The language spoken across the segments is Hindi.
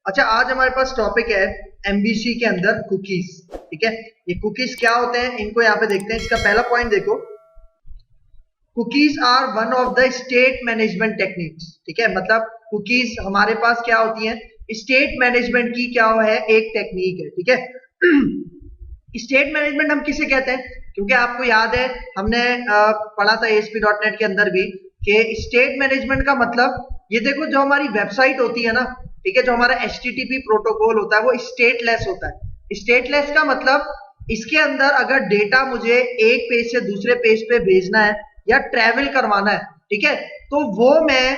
अच्छा, आज हमारे पास टॉपिक है एमबीसी के अंदर कुकीज। ठीक है, ये कुकीज क्या होते हैं इनको यहाँ पे देखते हैं। इसका पहला पॉइंट देखो, cookies are one of the state management techniques. ठीक है, मतलब कुकीज हमारे पास क्या होती हैं, स्टेट मैनेजमेंट की क्या है, एक टेक्निक है। ठीक है, स्टेट मैनेजमेंट हम किसे कहते हैं, क्योंकि आपको याद है हमने पढ़ा था ASP.NET के अंदर भी कि स्टेट मैनेजमेंट का मतलब ये देखो, जो हमारी वेबसाइट होती है ना, ठीक है, जो हमारा HTTP प्रोटोकॉल होता है वो स्टेटलेस होता है। स्टेटलेस का मतलब इसके अंदर अगर डेटा मुझे एक पेज से दूसरे पेज पे भेजना है या ट्रैवल करवाना है, ठीक है, तो वो मैं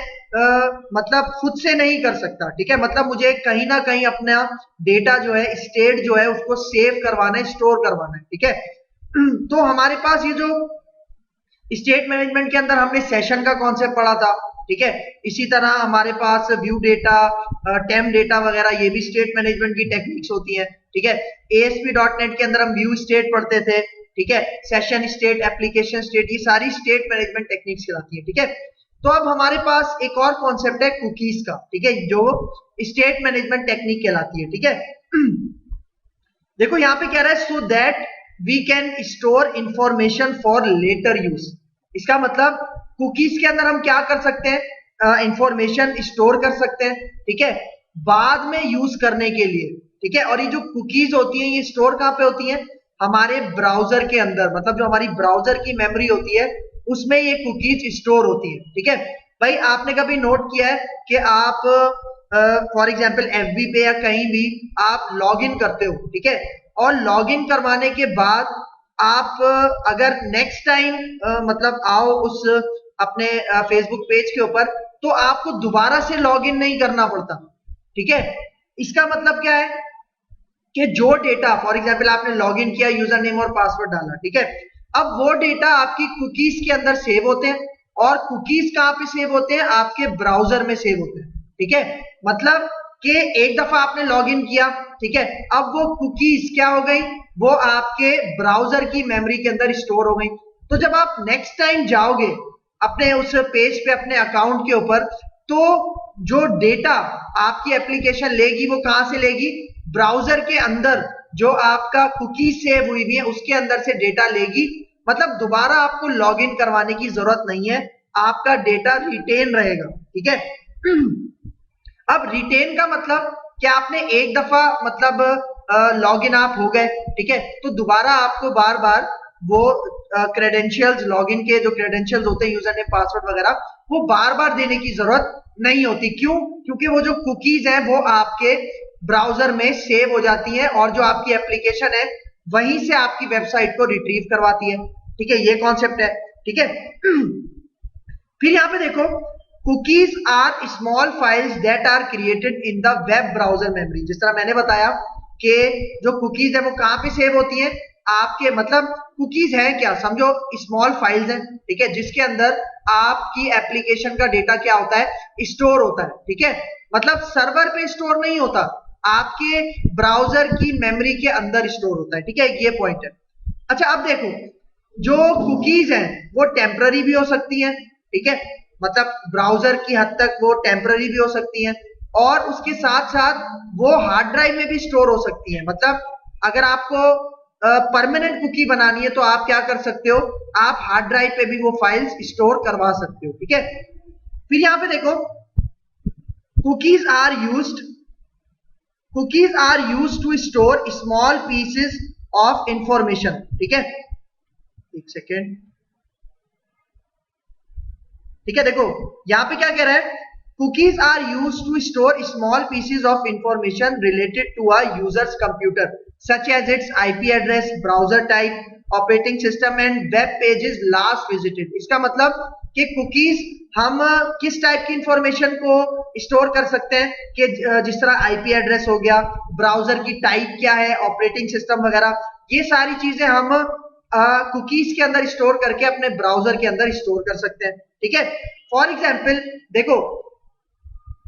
मतलब खुद से नहीं कर सकता। ठीक है, मतलब मुझे कहीं ना कहीं अपना डेटा जो है, स्टेट जो है, उसको सेव करवाना है, स्टोर करवाना है। ठीक है, तो हमारे पास ये जो स्टेट मैनेजमेंट के अंदर हमने सेशन का कॉन्सेप्ट पढ़ा था। ठीक है, इसी तरह हमारे पास व्यू डेटा, टेम्प डेटा वगैरह, ये भी स्टेट मैनेजमेंट की टेक्निक्स होती हैं। ठीक है, ASP.NET के अंदर हम व्यू स्टेट पढ़ते थे। ठीक है, सेशन स्टेट, एप्लीकेशन स्टेट, ये सारी स्टेट मैनेजमेंट टेक्निक्स कहलाती है। ठीक है, तो अब हमारे पास एक और कॉन्सेप्ट है कुकीज का। ठीक है, जो स्टेट मैनेजमेंट टेक्निक कहलाती है। ठीक है, देखो यहाँ पे कह रहा है, so that we can store information for later use. इसका मतलब कुकीज के अंदर हम क्या कर सकते हैं, इंफॉर्मेशन स्टोर कर सकते हैं। ठीक है, बाद में यूज करने के लिए। ठीक है, और ये जो कुकीज होती हैं ये स्टोर कहाँ पे होती हैं, हमारे ब्राउजर के अंदर, मतलब जो हमारी ब्राउजर की मेमोरी होती है उसमें ये कुकीज स्टोर होती है। ठीक है भाई, आपने कभी नोट किया है कि आप फॉर एग्जाम्पल FB पे या कहीं भी आप लॉग इन करते हो, ठीक है, और लॉग इन करवाने के बाद आप अगर नेक्स्ट टाइम मतलब आओ उस अपने फेसबुक पेज के ऊपर, तो आपको दोबारा से लॉग इन नहीं करना पड़ता। ठीक है, इसका मतलब क्या है कि जो डेटा, फॉर एग्जाम्पल आपने लॉग इन किया, यूजर नेम और पासवर्ड डाला, ठीक है, अब वो डेटा आपकी कुकीज के अंदर सेव होते हैं, और कुकीज कहां पे सेव होते हैं, आपके ब्राउजर में सेव होते हैं। ठीक है, मतलब कि एक दफा आपने लॉग इन किया, ठीक है, अब वो कुकीज क्या हो गई, वो आपके ब्राउजर की मेमोरी के अंदर स्टोर हो गई। तो जब आप नेक्स्ट टाइम जाओगे अपने उस पेज पे, अपने अकाउंट के ऊपर, तो जो डेटा आपकी एप्लीकेशन लेगी वो कहां से लेगी, ब्राउजर के अंदर जो आपका कुकी सेव हुई भी है उसके अंदर से डेटा लेगी। मतलब दोबारा आपको लॉगिन करवाने की जरूरत नहीं है, आपका डेटा रिटेन रहेगा। ठीक है, अब रिटेन का मतलब कि आपने एक दफा मतलब लॉगिन आप हो गए, ठीक है, तो दोबारा आपको बार बार वो क्रेडेंशियल्स, लॉगिन के जो क्रेडेंशियल्स होते हैं, यूजर नेम पासवर्ड वगैरह, वो बार बार देने की जरूरत नहीं होती। क्यों? क्योंकि वो जो कुकीज हैं वो आपके ब्राउजर में सेव हो जाती हैं, और जो आपकी एप्लीकेशन है वहीं से आपकी वेबसाइट को रिट्रीव करवाती है। ठीक है, ये कॉन्सेप्ट है। ठीक है, फिर यहां पे देखो, cookies are small files that are created in the web browser memory. जिस तरह मैंने बताया कि जो कुकीज है वो कहां पे सेव होती हैं, आपके, मतलब कुकीज है क्या, समझो स्मॉल फाइल्स हैं, ठीक है, जिसके अंदर आपकी एप्लीकेशन का डेटा क्या होता है, स्टोर होता है। ठीक है, मतलब सर्वर पे स्टोर नहीं होता, आपके ब्राउजर की मेमोरी के अंदर स्टोर होता है। ठीक है, ये पॉइंट है। अच्छा, अब देखो, जो कुकीज हैं वो टेम्पररी भी हो सकती हैं। ठीक है, मतलब ब्राउजर की हद तक वो टेम्पररी भी हो सकती हैं, और उसके साथ साथ वो हार्ड ड्राइव में भी स्टोर हो सकती हैं। मतलब अगर आपको परमानेंट कुकी बनानी है तो आप क्या कर सकते हो, आप हार्ड ड्राइव पे भी वो फाइल्स स्टोर करवा सकते हो। ठीक है, फिर यहां पे देखो, cookies are used to store small pieces of information. ठीक है, एक सेकेंड। ठीक है, देखो यहां पे क्या कह रहा है, cookies are used to store small pieces of information related to a user's computer such as its IP address, browser type, operating system and web pages last visited. इसका मतलब कि कुकीज हम किस टाइप की इंफॉर्मेशन को स्टोर कर सकते हैं, कि जिस तरह IP एड्रेस हो गया, ब्राउजर की टाइप क्या है, ऑपरेटिंग सिस्टम वगैरह, ये सारी चीजें हम कुकीज के अंदर स्टोर करके अपने ब्राउजर के अंदर स्टोर कर सकते हैं। ठीक है, फॉर एग्जाम्पल देखो,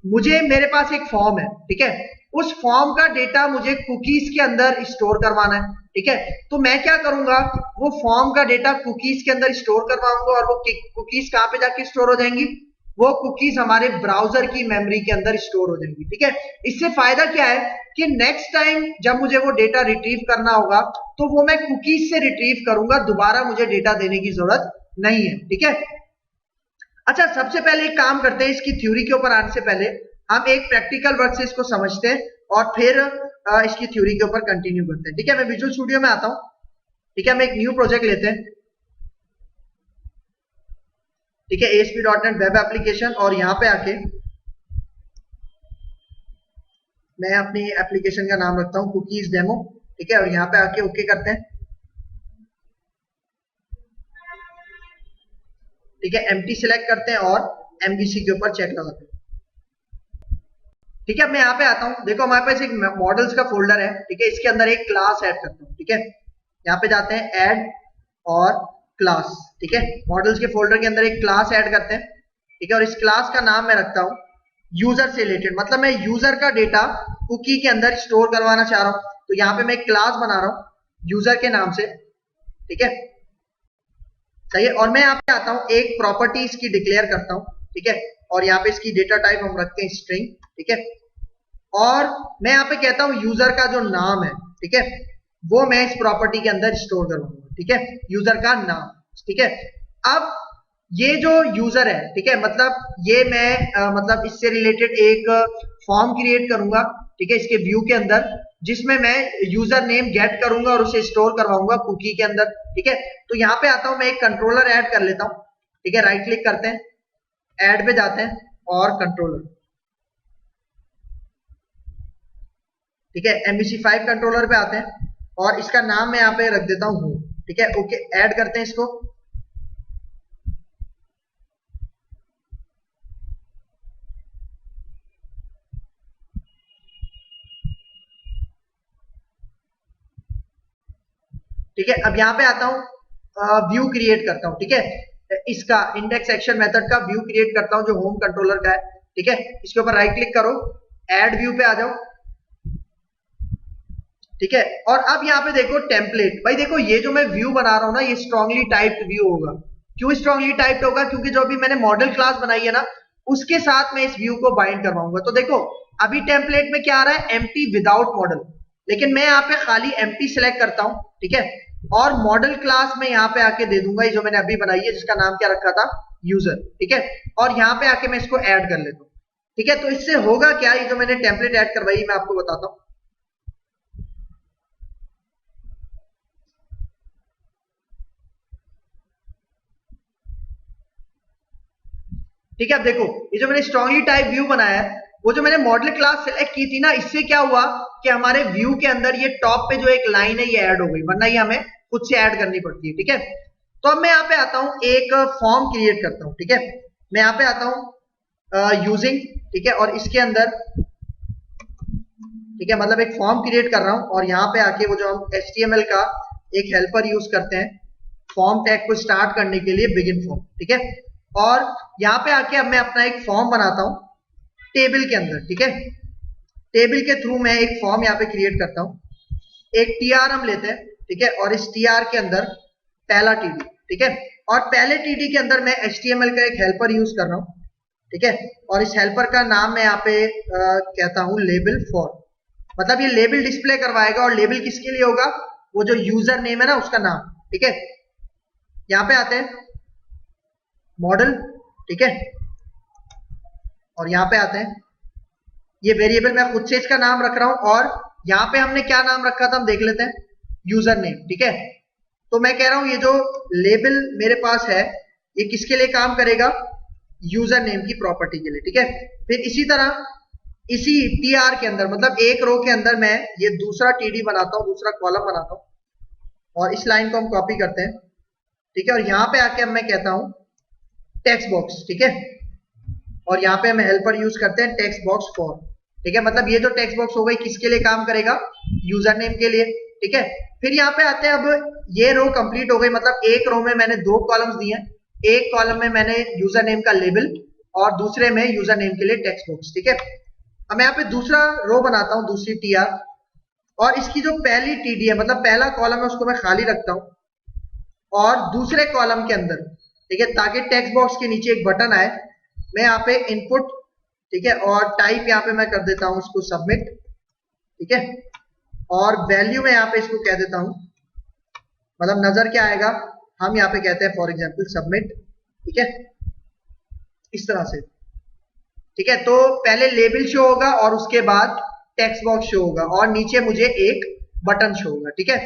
मुझे, मेरे पास एक फॉर्म है, ठीक है, उस फॉर्म का डेटा मुझे कुकीज के अंदर स्टोर करवाना है। ठीक है, तो मैं क्या करूंगा, वो फॉर्म का डेटा कुकीज के अंदर स्टोर करवाऊंगा, और वो कुकीज कहां पे जाके स्टोर हो जाएंगी, वो कुकीज हमारे ब्राउजर की मेमोरी के अंदर स्टोर हो जाएंगी। ठीक है, इससे फायदा क्या है कि नेक्स्ट टाइम जब मुझे वो डेटा रिट्रीव करना होगा तो वो मैं कुकीज से रिट्रीव करूंगा, दोबारा मुझे डेटा देने की जरूरत नहीं है। ठीक है, अच्छा सबसे पहले एक काम करते हैं, इसकी थ्योरी के ऊपर आने से पहले हम एक प्रैक्टिकल वर्क से इसको समझते हैं और फिर इसकी थ्योरी के ऊपर कंटिन्यू करते हैं। ठीक है, मैं विजुअल स्टूडियो में आता हूं। ठीक है, हम एक न्यू प्रोजेक्ट लेते हैं। ठीक है, ASP.NET वेब एप्लीकेशन, और यहां पे आके मैं अपनी एप्लीकेशन का नाम रखता हूं कुकीज डेमो। ठीक है, और यहां पे आके ओके करते हैं। ठीक है, एम्प्टी सिलेक्ट करते हैं और MVC के ऊपर चेक लगाते हैं। ठीक है, मैं यहाँ पे आता हूँ, देखो हमारे पास एक मॉडल्स का फोल्डर है। ठीक है, इसके अंदर एक क्लास ऐड करता हूँ। ठीक है, यहाँ पे जाते हैं ऐड और क्लास। ठीक है, मॉडल्स के फोल्डर के अंदर एक क्लास ऐड करते हैं। ठीक है, और इस क्लास का नाम मैं रखता हूँ यूजर से रिलेटेड, मतलब मैं यूजर का डेटा कुकी के अंदर स्टोर करवाना चाह रहा हूँ, तो यहाँ पे मैं एक क्लास बना रहा हूँ यूजर के नाम से। ठीक है, सही है, और मैं यहाँ पे आता हूँ, एक प्रॉपर्टी इसकी डिक्लेयर करता हूँ। ठीक है, और यहाँ पे इसकी डेटा टाइप हम रखते हैं स्ट्रिंग। ठीक है, और मैं यहाँ पे कहता हूँ यूजर का जो नाम है, ठीक है, वो मैं इस प्रॉपर्टी के अंदर स्टोर करूंगा। ठीक है, यूजर का नाम। ठीक है, अब ये जो यूजर है, ठीक है, मतलब ये मैं मतलब इससे रिलेटेड एक फॉर्म क्रिएट करूंगा। ठीक है, इसके व्यू के अंदर, जिसमें मैं यूजर नेम गेट करूंगा और उसे स्टोर करवाऊंगा कुकी के अंदर। ठीक है, तो यहाँ पे आता हूं, मैं एक कंट्रोलर ऐड कर लेता हूं। ठीक है, राइट क्लिक करते हैं, ऐड पे जाते हैं और कंट्रोलर। ठीक है, MVC5 कंट्रोलर पे आते हैं और इसका नाम मैं यहाँ पे रख देता हूं होम। ठीक है, ओके, ऐड करते हैं इसको। ठीक है, अब यहाँ पे आता हूँ, व्यू क्रिएट करता हूँ। ठीक है, इसका इंडेक्स एक्शन मेथड का व्यू क्रिएट करता हूँ जो होम कंट्रोलर का है। ठीक है, इसके ऊपर राइट क्लिक करो, ऐड व्यू पे आ जाओ। ठीक है, और अब यहाँ पे देखो टेम्पलेट। भाई देखो, ये जो मैं व्यू बना रहा हूँ ना, ये स्ट्रांगली टाइप्ड व्यू होगा। क्यों स्ट्रांगली टाइप्ड होगा? क्योंकि जो अभी मैंने मॉडल क्लास बनाई है ना, उसके साथ मैं इस व्यू को बाइंड करवाऊंगा। तो देखो अभी टेम्पलेट में क्या आ रहा है, एम्प्टी विदाउट मॉडल, लेकिन मैं यहाँ पे खाली एम्प्टी सिलेक्ट करता हूँ। ठीक है, और मॉडल क्लास में यहाँ पे आके दे दूंगा ये जो मैंने अभी बनाई है, जिसका नाम क्या रखा था, यूजर। ठीक है, और यहाँ पे आके मैं इसको ऐड कर लेता हूँ। ठीक है, तो इससे होगा क्या, ये जो मैंने टेम्पलेट ऐड करवाई मैं आपको बताता हूँ। ठीक है, अब देखो ये जो मैंने स्ट्रांगली टाइप व्यू बनाया है, वो जो मैंने मॉडल क्लास सेलेक्ट की थी ना, इससे क्या हुआ कि हमारे व्यू के अंदर ये टॉप पे जो एक लाइन है ये ऐड हो गई, वरना ये हमें खुद से ऐड करनी पड़ती है। ठीक है, तो अब मैं यहाँ पे आता हूँ, एक फॉर्म क्रिएट करता हूँ। ठीक है, मैं यहाँ पे आता हूँ यूजिंग। ठीक है, और इसके अंदर, ठीक है, मतलब एक फॉर्म क्रिएट कर रहा हूँ, और यहाँ पे आके वो जो हम HTML का एक हेल्पर यूज करते हैं फॉर्म टैग को स्टार्ट करने के लिए, बिगिन फॉर्म। ठीक है, और यहाँ पे आके अब मैं अपना एक फॉर्म बनाता हूँ टेबल के अंदर। ठीक है, टेबल के थ्रू मैं एक फॉर्म यहाँ पे क्रिएट करता हूँ। एक TR हम लेते हैं। ठीक है, और इस TR के अंदर पहला TD। ठीक है, और पहले TD के अंदर मैं HTML का एक हेल्पर यूज कर रहा हूँ। ठीक है, और इस हेल्पर का नाम मैं यहाँ पे कहता हूँ लेबल फॉर, मतलब ये लेबल डिस्प्ले करवाएगा, और लेबल किसके लिए होगा, वो जो यूजर नेम है ना उसका नाम। ठीक है, यहाँ पे आते हैं मॉडल। ठीक है, और यहाँ पे आते हैं, ये वेरिएबल मैं खुद से इसका नाम रख रहा हूं, और यहाँ पे हमने क्या नाम रखा था हम देख लेते हैं, यूजर नेम। ठीक है, तो मैं कह रहा हूं ये जो लेबल मेरे पास है ये किसके लिए काम करेगा, यूजर नेम की प्रॉपर्टी के लिए। ठीक है, फिर इसी तरह इसी TR के अंदर, मतलब एक रो के अंदर मैं ये दूसरा TD बनाता हूँ, दूसरा कॉलम बनाता हूँ, और इस लाइन को हम कॉपी करते हैं। ठीक है, और यहाँ पे आके अब मैं कहता हूँ टेक्स्ट बॉक्स। ठीक है, और यहाँ पे हम हेल्पर यूज करते हैं टेक्स्ट बॉक्स फॉर। ठीक है, मतलब ये जो टेक्स्ट बॉक्स हो गई किसके लिए काम करेगा, यूजर नेम के लिए। ठीक है, फिर यहाँ पे आते हैं, अब ये रो कंप्लीट हो गई, मतलब एक रो में मैंने 2 कॉलम्स दिए, एक कॉलम में मैंने यूजर नेम का लेबल और दूसरे में यूजर नेम के लिए टेक्स्ट बॉक्स। ठीक है, अब मैं यहाँ पे दूसरा रो बनाता हूँ, दूसरी TR, और इसकी जो पहली TD है, मतलब पहला कॉलम है, उसको मैं खाली रखता हूँ, और दूसरे कॉलम के अंदर, ठीक है, ताकि टेक्स्ट बॉक्स के नीचे एक बटन आए, मैं यहाँ पे इनपुट, ठीक है, और टाइप यहाँ पे मैं कर देता हूँ उसको सबमिट, ठीक है, और वैल्यू में यहाँ पे इसको कह देता हूँ, मतलब नजर क्या आएगा, हम यहाँ पे कहते हैं फॉर एग्जाम्पल सबमिट, ठीक है, इस तरह से, ठीक है। तो पहले लेबल शो होगा और उसके बाद टेक्स्ट बॉक्स शो होगा और नीचे मुझे एक बटन शो होगा, ठीक है।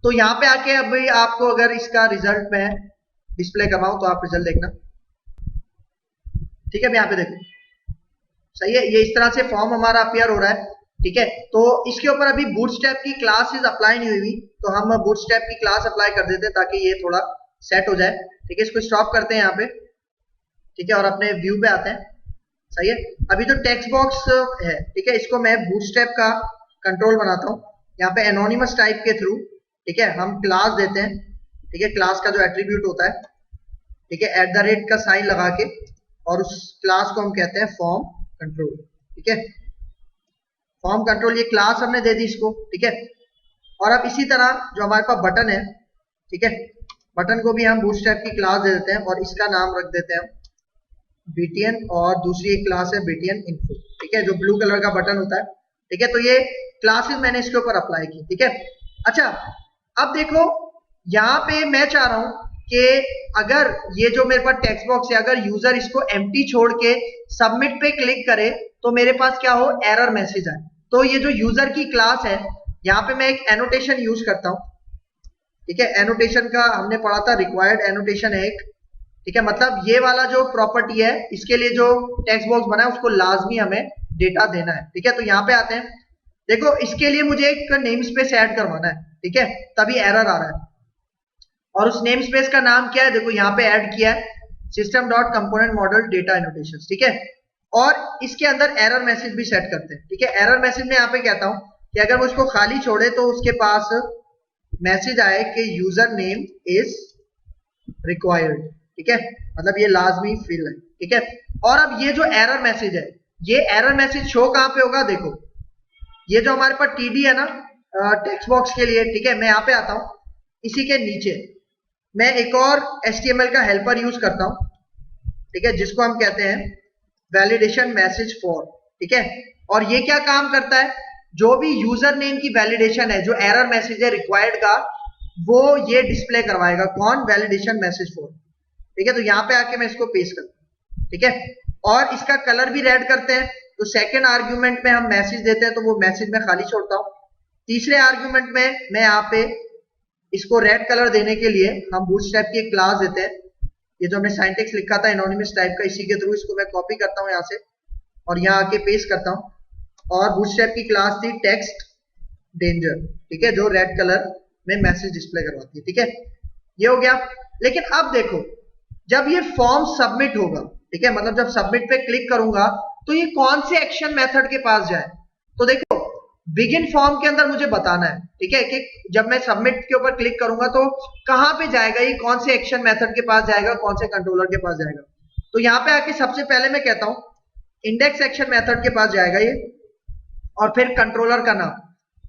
तो यहाँ पे आके अभी आपको अगर इसका रिजल्ट मैं डिस्प्ले करवाऊं तो आप रिजल्ट देखना, ठीक है। मैं यहाँ पे देखो, सही है, ये इस तरह से फॉर्म हमारा अपीयर हो रहा है, ठीक है। तो इसके ऊपर अभी बूटस्ट्रैप की क्लासेस अप्लाई नहीं हुई, तो हम बूटस्ट्रैप की क्लास अप्लाई कर देते हैं ताकि ये थोड़ा सेट हो जाए, ठीक है। इसको स्टॉप करते हैं यहाँ पे, ठीक है, और अपने व्यू पे आते हैं, सही है। अभी तो टेक्स्ट बॉक्स है, ठीक है, इसको मैं बूटस्ट्रैप का कंट्रोल बनाता हूँ, यहाँ पे एनोनिमस टाइप के थ्रू, ठीक है, हम क्लास देते हैं, ठीक है, क्लास का जो एट्रीब्यूट होता है, ठीक है, @ का साइन लगा के, और उस क्लास को हम कहते हैं फॉर्म कंट्रोल, ठीक है, फॉर्म कंट्रोल, ये क्लास हमने दे दी इसको, ठीक है। और अब इसी तरह जो हमारे पास बटन है, ठीक है, बटन को भी हम बूटस्ट्रैप की क्लास दे देते हैं और इसका नाम रख देते हैं btn, और दूसरी एक क्लास है btn info, ठीक है, जो ब्लू कलर का बटन होता है, ठीक है। तो ये क्लासेस मैंने इसके ऊपर अप्लाई की, ठीक है। अच्छा, अब देखो यहाँ पे मैं चाह रहा हूं कि अगर ये जो मेरे पास टेक्स्ट बॉक्स है, अगर यूजर इसको एम्प्टी छोड़ के सबमिट पे क्लिक करे तो मेरे पास क्या हो, एरर मैसेज आए। तो ये जो यूजर की क्लास है, यहाँ पे मैं एक एनोटेशन यूज करता हूं, ठीक है, एनोटेशन का हमने पढ़ा था, रिक्वायर्ड एनोटेशन है एक, ठीक है, मतलब ये वाला जो प्रॉपर्टी है, इसके लिए जो टेक्स्ट बॉक्स बना है उसको लाजमी हमें डेटा देना है, ठीक है। तो यहाँ पे आते हैं, देखो इसके लिए मुझे एक नेम स्पेस ऐड करवाना है, ठीक है, तभी एरर आ रहा है, और उस नेम स्पेस का नाम क्या है, देखो यहाँ पे ऐड किया है system dot component model data annotation, ठीक है। और इसके अंदर एरर मैसेज भी सेट करते हैं, ठीक है। एरर मैसेज में यहाँ पे कहता हूं कि अगर वो इसको खाली छोड़े तो उसके पास मैसेज आए कि यूजर नेम इज रिक्वायर्ड, ठीक है, मतलब ये लाजमी फिल है, ठीक है। और अब ये जो एरर मैसेज है, ये एरर मैसेज शो कहां पे होगा, देखो ये जो हमारे पास टीडी है ना टेक्स्ट बॉक्स के लिए, ठीक है, मैं यहाँ पे आता हूं, इसी के नीचे मैं एक और HTML का हेल्पर यूज करता हूं, ठीक है, जिसको हम कहते हैं वैलिडेशन मैसेज फॉर, ठीक है। और ये क्या काम करता है, जो भी यूजर नेम की वैलिडेशन है, जो एरर मैसेज है रिक्वायर्ड का, वो ये डिस्प्ले करवाएगा, कौन, वैलिडेशन मैसेज फॉर, ठीक है। तो यहाँ पे आके मैं इसको पेस्ट करता हूँ, ठीक है, और इसका कलर भी रेड करते हैं। तो सेकेंड आर्ग्यूमेंट में हम मैसेज देते हैं तो वो मैसेज में खाली छोड़ता हूँ। तीसरे आर्ग्यूमेंट में मैं यहाँ पे इसको रेड कलर देने के लिए हम बूटस्ट्रैप की एक क्लास देते हैं, ये जो हमने सिंटैक्स लिखा था एनोनिमस टाइप का, इसी के थ्रू इसको मैं कॉपी करता हूँ यहाँ से और यहाँ आके पेस्ट करता हूँ, और बूटस्ट्रैप की क्लास थी टेक्स्ट डेंजर, ठीक है, जो रेड कलर में मैसेज डिस्प्ले करवाती है, ठीक है, ये हो गया। लेकिन अब देखो जब ये फॉर्म सबमिट होगा, ठीक है, मतलब जब सबमिट पे क्लिक करूंगा तो ये कौन से एक्शन मेथड के पास जाए, तो देखो बिगिन फॉर्म के अंदर मुझे बताना है, ठीक है, कि जब मैं सबमिट के ऊपर क्लिक करूंगा तो कहां पे जाएगा, ये कौन से एक्शन मेथड के पास जाएगा, कौन से कंट्रोलर के पास जाएगा। तो यहाँ पे आके सबसे पहले मैं कहता हूं इंडेक्स एक्शन मेथड के पास जाएगा ये, और फिर कंट्रोलर का नाम,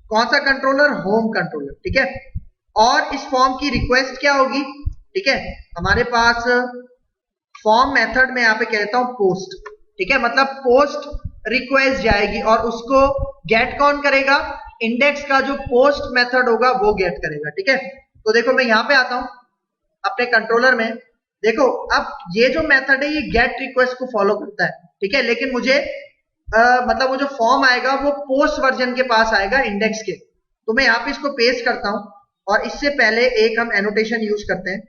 कौन सा कंट्रोलर, होम कंट्रोलर, ठीक है। और इस फॉर्म की रिक्वेस्ट क्या होगी, ठीक है, हमारे पास फॉर्म मेथड में यहाँ पे कहता हूं पोस्ट, ठीक है, मतलब पोस्ट रिक्वेस्ट जाएगी और उसको गेट कौन करेगा, इंडेक्स का जो पोस्ट मेथड होगा वो गेट करेगा, ठीक है। तो देखो मैं यहाँ पे आता हूं अपने कंट्रोलर में, देखो अब ये जो मेथड है ये गेट रिक्वेस्ट को फॉलो करता है, ठीक है, लेकिन मुझे मतलब वो जो फॉर्म आएगा वो पोस्ट वर्जन के पास आएगा इंडेक्स के। तो मैं यहाँ पे इसको पेस्ट करता हूं और इससे पहले एक हम एनोटेशन यूज करते हैं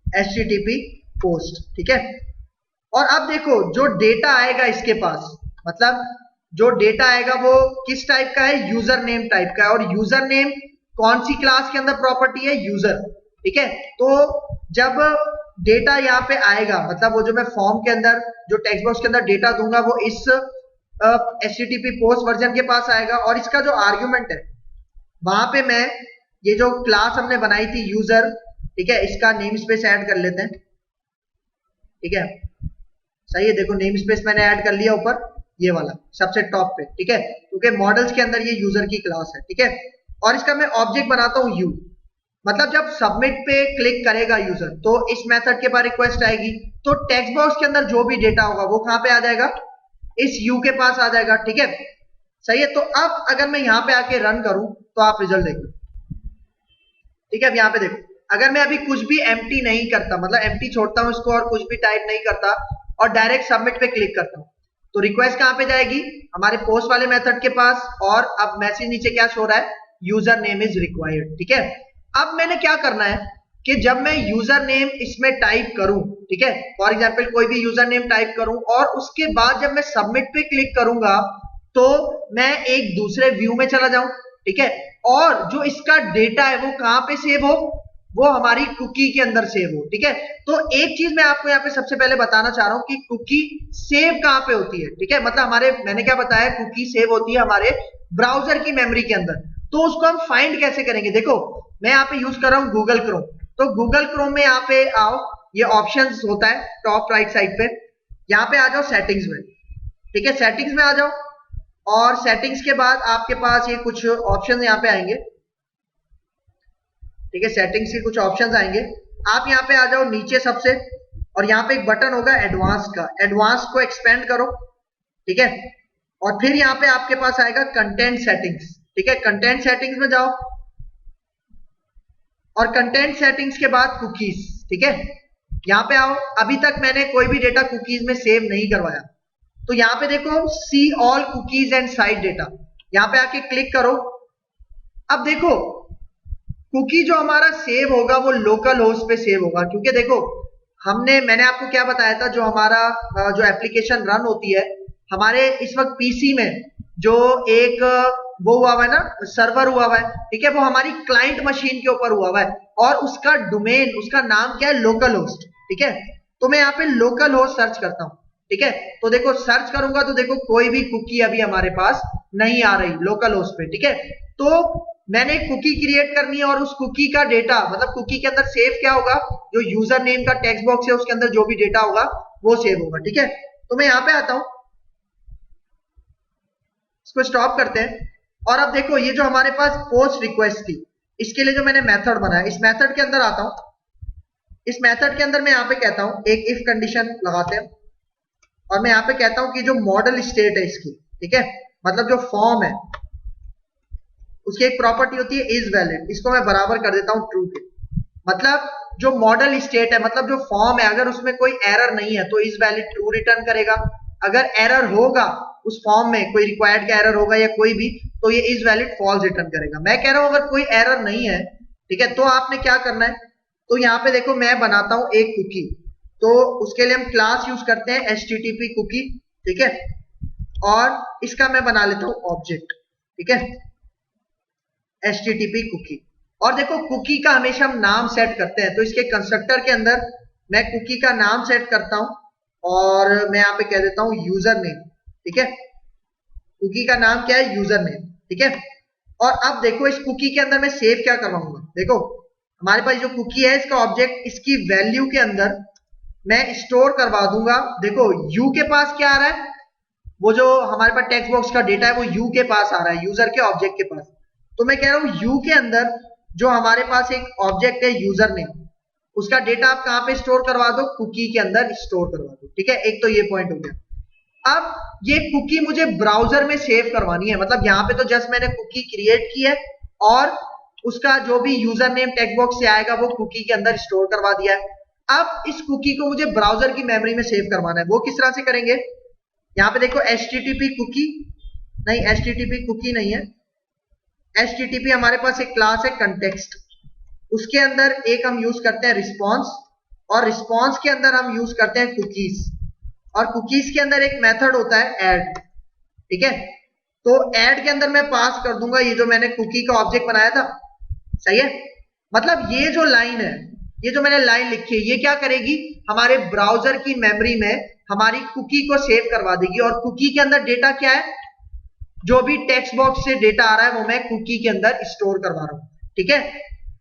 HTTP पोस्ट, ठीक है। और अब देखो जो डेटा आएगा इसके पास, मतलब जो डेटा आएगा वो किस टाइप का है, यूजर नेम टाइप का है, और यूजर नेम कौन सी क्लास के अंदर प्रॉपर्टी है, यूजर, ठीक है। तो जब डेटा यहाँ पे आएगा, मतलब वो जो मैं फॉर्म के अंदर जो टेक्स्ट बॉक्स के अंदर डेटा दूंगा वो इस HTTP पोस्ट वर्जन के पास आएगा, और इसका जो आर्ग्यूमेंट है वहां पे मैं ये जो क्लास हमने बनाई थी यूजर, ठीक है, इसका नेम स्पेस ऐड कर लेते हैं, ठीक है, सही है। देखो नेम स्पेस मैंने ऐड कर लिया ऊपर, ये वाला सबसे टॉप पे, ठीक है, क्योंकि मॉडल्स के अंदर ये यूजर की क्लास है, ठीक है। और इसका मैं ऑब्जेक्ट बनाता हूं यू, मतलब जब सबमिट पे क्लिक करेगा यूजर तो इस मेथड के पास रिक्वेस्ट आएगी, तो टेक्स्ट बॉक्स के अंदर जो भी डेटा होगा वो कहां पे आ जाएगा, इस यू के पास आ जाएगा। ठीक है, सही है। तो अब अगर मैं यहां पे आके रन करूं तो आप रिजल्ट देखो। ठीक है, अब यहां पे देखो, अगर मैं अभी कुछ भी एम्प्टी नहीं करता, मतलब एम्प्टी छोड़ता हूं इसको और कुछ भी टाइप नहीं करता और डायरेक्ट सबमिट पे क्लिक करता हूं, तो रिक्वेस्ट कहां पे जाएगी, हमारे पोस्ट वाले मेथड के पास, और अब मैसेज नीचे क्या शो रहा है, यूजर नेम इज रिक्वायर्ड। ठीक है, अब मैंने क्या करना है कि जब मैं यूजर नेम इसमें टाइप करूं, ठीक है, फॉर एग्जांपल कोई भी यूजर नेम टाइप करूं और उसके बाद जब मैं सबमिट पे क्लिक करूंगा तो मैं एक दूसरे व्यू में चला जाऊं। ठीक है, और जो इसका डेटा है वो कहां पे सेव हो, वो हमारी कुकी के अंदर सेव हो। ठीक है, तो एक चीज मैं आपको यहाँ पे सबसे पहले बताना चाह रहा हूं कि कुकी सेव कहां पे होती है। ठीक है, मतलब हमारे, मैंने क्या बताया, कुकी सेव होती है हमारे ब्राउजर की मेमोरी के अंदर। तो उसको हम फाइंड कैसे करेंगे, देखो मैं यहाँ पे यूज कर रहा हूं गूगल क्रोम, तो गूगल क्रोम में यहाँ पे आओ, ये ऑप्शंस होता है टॉप राइट साइड पे, यहाँ पे आ जाओ सेटिंग्स में। ठीक है, सेटिंग्स में आ जाओ और सेटिंग्स के बाद आपके पास ये कुछ ऑप्शन यहाँ पे आएंगे। ठीक है, सेटिंग्स के कुछ ऑप्शंस आएंगे, आप यहाँ पे आ जाओ नीचे सबसे, और यहाँ पे एक बटन होगा एडवांस का, एडवांस को एक्सपेंड करो। ठीक है, और फिर यहाँ पे आपके पास आएगा कंटेंट सेटिंग्स। ठीक है, कंटेंट सेटिंग्स में जाओ और कंटेंट सेटिंग्स के बाद कुकीज। ठीक है, यहाँ पे आओ, अभी तक मैंने कोई भी डेटा कुकीज में सेव नहीं करवाया, तो यहाँ पे देखो see all cookies and site data, यहाँ पे आके क्लिक करो। अब देखो कुकी जो हमारा सेव होगा वो लोकल होस्ट पे सेव होगा, क्योंकि देखो मैंने आपको क्या बताया था, जो हमारा जो एप्लीकेशन रन होती है हमारे इस वक्त पीसी में, जो एक वो हुआ हुआ है ना, सर्वर हुआ हुआ है। ठीक है, वो हमारी क्लाइंट मशीन के ऊपर हुआ हुआ है और उसका डोमेन, उसका नाम क्या है, लोकल होस्ट। ठीक है, तो मैं यहाँ पे लोकल होस्ट सर्च करता हूँ। ठीक है, तो देखो सर्च करूंगा तो देखो कोई भी कुकी अभी हमारे पास नहीं आ रही लोकल होस्ट पे। ठीक है, तो मैंने एक कुकी क्रिएट करनी है और उस कुकी का डेटा, मतलब कुकी के अंदर सेव क्या होगा, जो यूजर नेम का टेक्स्ट बॉक्स है उसके अंदर जो भी डेटा होगा वो सेव होगा। ठीक है, तो मैं यहाँ पे आता हूं, इसको स्टॉप करते हैं, और अब देखो ये जो हमारे पास पोस्ट रिक्वेस्ट थी, इसके लिए जो मैंने मेथड बनाया, इस मेथड के अंदर आता हूं। इस मेथड के अंदर मैं यहाँ पे कहता हूं एक इफ कंडीशन लगाते हैं, और मैं यहाँ पे कहता हूं कि जो मॉडल स्टेट है इसकी, ठीक है, मतलब जो फॉर्म है उसकी एक प्रॉपर्टी होती है इज वैलिड, इसको मैं बराबर कर देता हूं ट्रू के। मतलब जो मॉडल स्टेट है, मतलब जो फॉर्म है, अगर उसमें कोई एरर नहीं है तो इज वैलिड ट्रू रिटर्न करेगा। अगर एरर होगा उस फॉर्म में, कोई रिक्वायर्ड का एरर होगा या कोई भी, तो ये इज वैलिड फॉल्स रिटर्न करेगा। मैं कह रहा हूं अगर कोई एरर नहीं है, ठीक है, तो आपने क्या करना है, तो यहाँ पे देखो मैं बनाता हूं एक कुकी, तो उसके लिए हम क्लास यूज करते हैं HTTP कुकी। ठीक है, और इसका मैं बना लेता हूं ऑब्जेक्ट। ठीक है, HTTP कुकी, और देखो कुकी का हमेशा हम नाम सेट करते हैं, तो इसके कंस्ट्रक्टर के अंदर मैं कुकी का नाम सेट करता हूं और मैं यहाँ पे कह देता हूं यूजर नेम। ठीक है, कुकी का नाम क्या है, यूजर नेम। ठीक है, और अब देखो इस कुकी के अंदर मैं सेव क्या करवाऊंगा, देखो हमारे पास जो कुकी है इसका ऑब्जेक्ट, इसकी वैल्यू के अंदर मैं स्टोर करवा दूंगा। देखो यू के पास क्या आ रहा है, वो जो हमारे पास टेक्स्ट बॉक्स का डेटा है वो यू के पास आ रहा है, यूजर के ऑब्जेक्ट के पास। तो मैं कह रहा हूं यू के अंदर जो हमारे पास एक ऑब्जेक्ट है यूजर नेम, उसका डेटा आप कहां पे स्टोर करवा दो, कुकी के अंदर स्टोर करवा दो। ठीक है, एक तो ये पॉइंट हो गया। अब ये कुकी मुझे ब्राउजर में सेव करवानी है, मतलब यहाँ पे तो जस्ट मैंने कुकी क्रिएट की है और उसका जो भी यूजर नेम टेक्स्ट बॉक्स से आएगा वो कुकी के अंदर स्टोर करवा दिया है। अब इस कुकी को मुझे ब्राउजर की मेमोरी में सेव करवाना है, वो किस तरह से करेंगे, यहाँ पे देखो HTTP कुकी नहीं, HTTP कुकी नहीं है, HTTP हमारे पास एक क्लास है कंटेक्स्ट, उसके अंदर एक हम यूज करते हैं रिस्पॉन्स, और रिस्पॉन्स के अंदर हम यूज करते हैं कुकीज, और कुकीज के अंदर एक मेथड होता है ऐड। ठीक है, तो ऐड के अंदर मैं पास कर दूंगा ये जो मैंने कुकी का ऑब्जेक्ट बनाया था। सही है, मतलब ये जो लाइन है, ये जो मैंने लाइन लिखी है, ये क्या करेगी, हमारे ब्राउजर की मेमोरी में हमारी कुकी को सेव करवा देगी, और कुकी के अंदर डेटा क्या है, जो भी टेक्स्ट बॉक्स से डेटा आ रहा है वो मैं कुकी के अंदर स्टोर करवा रहा हूं। ठीक है,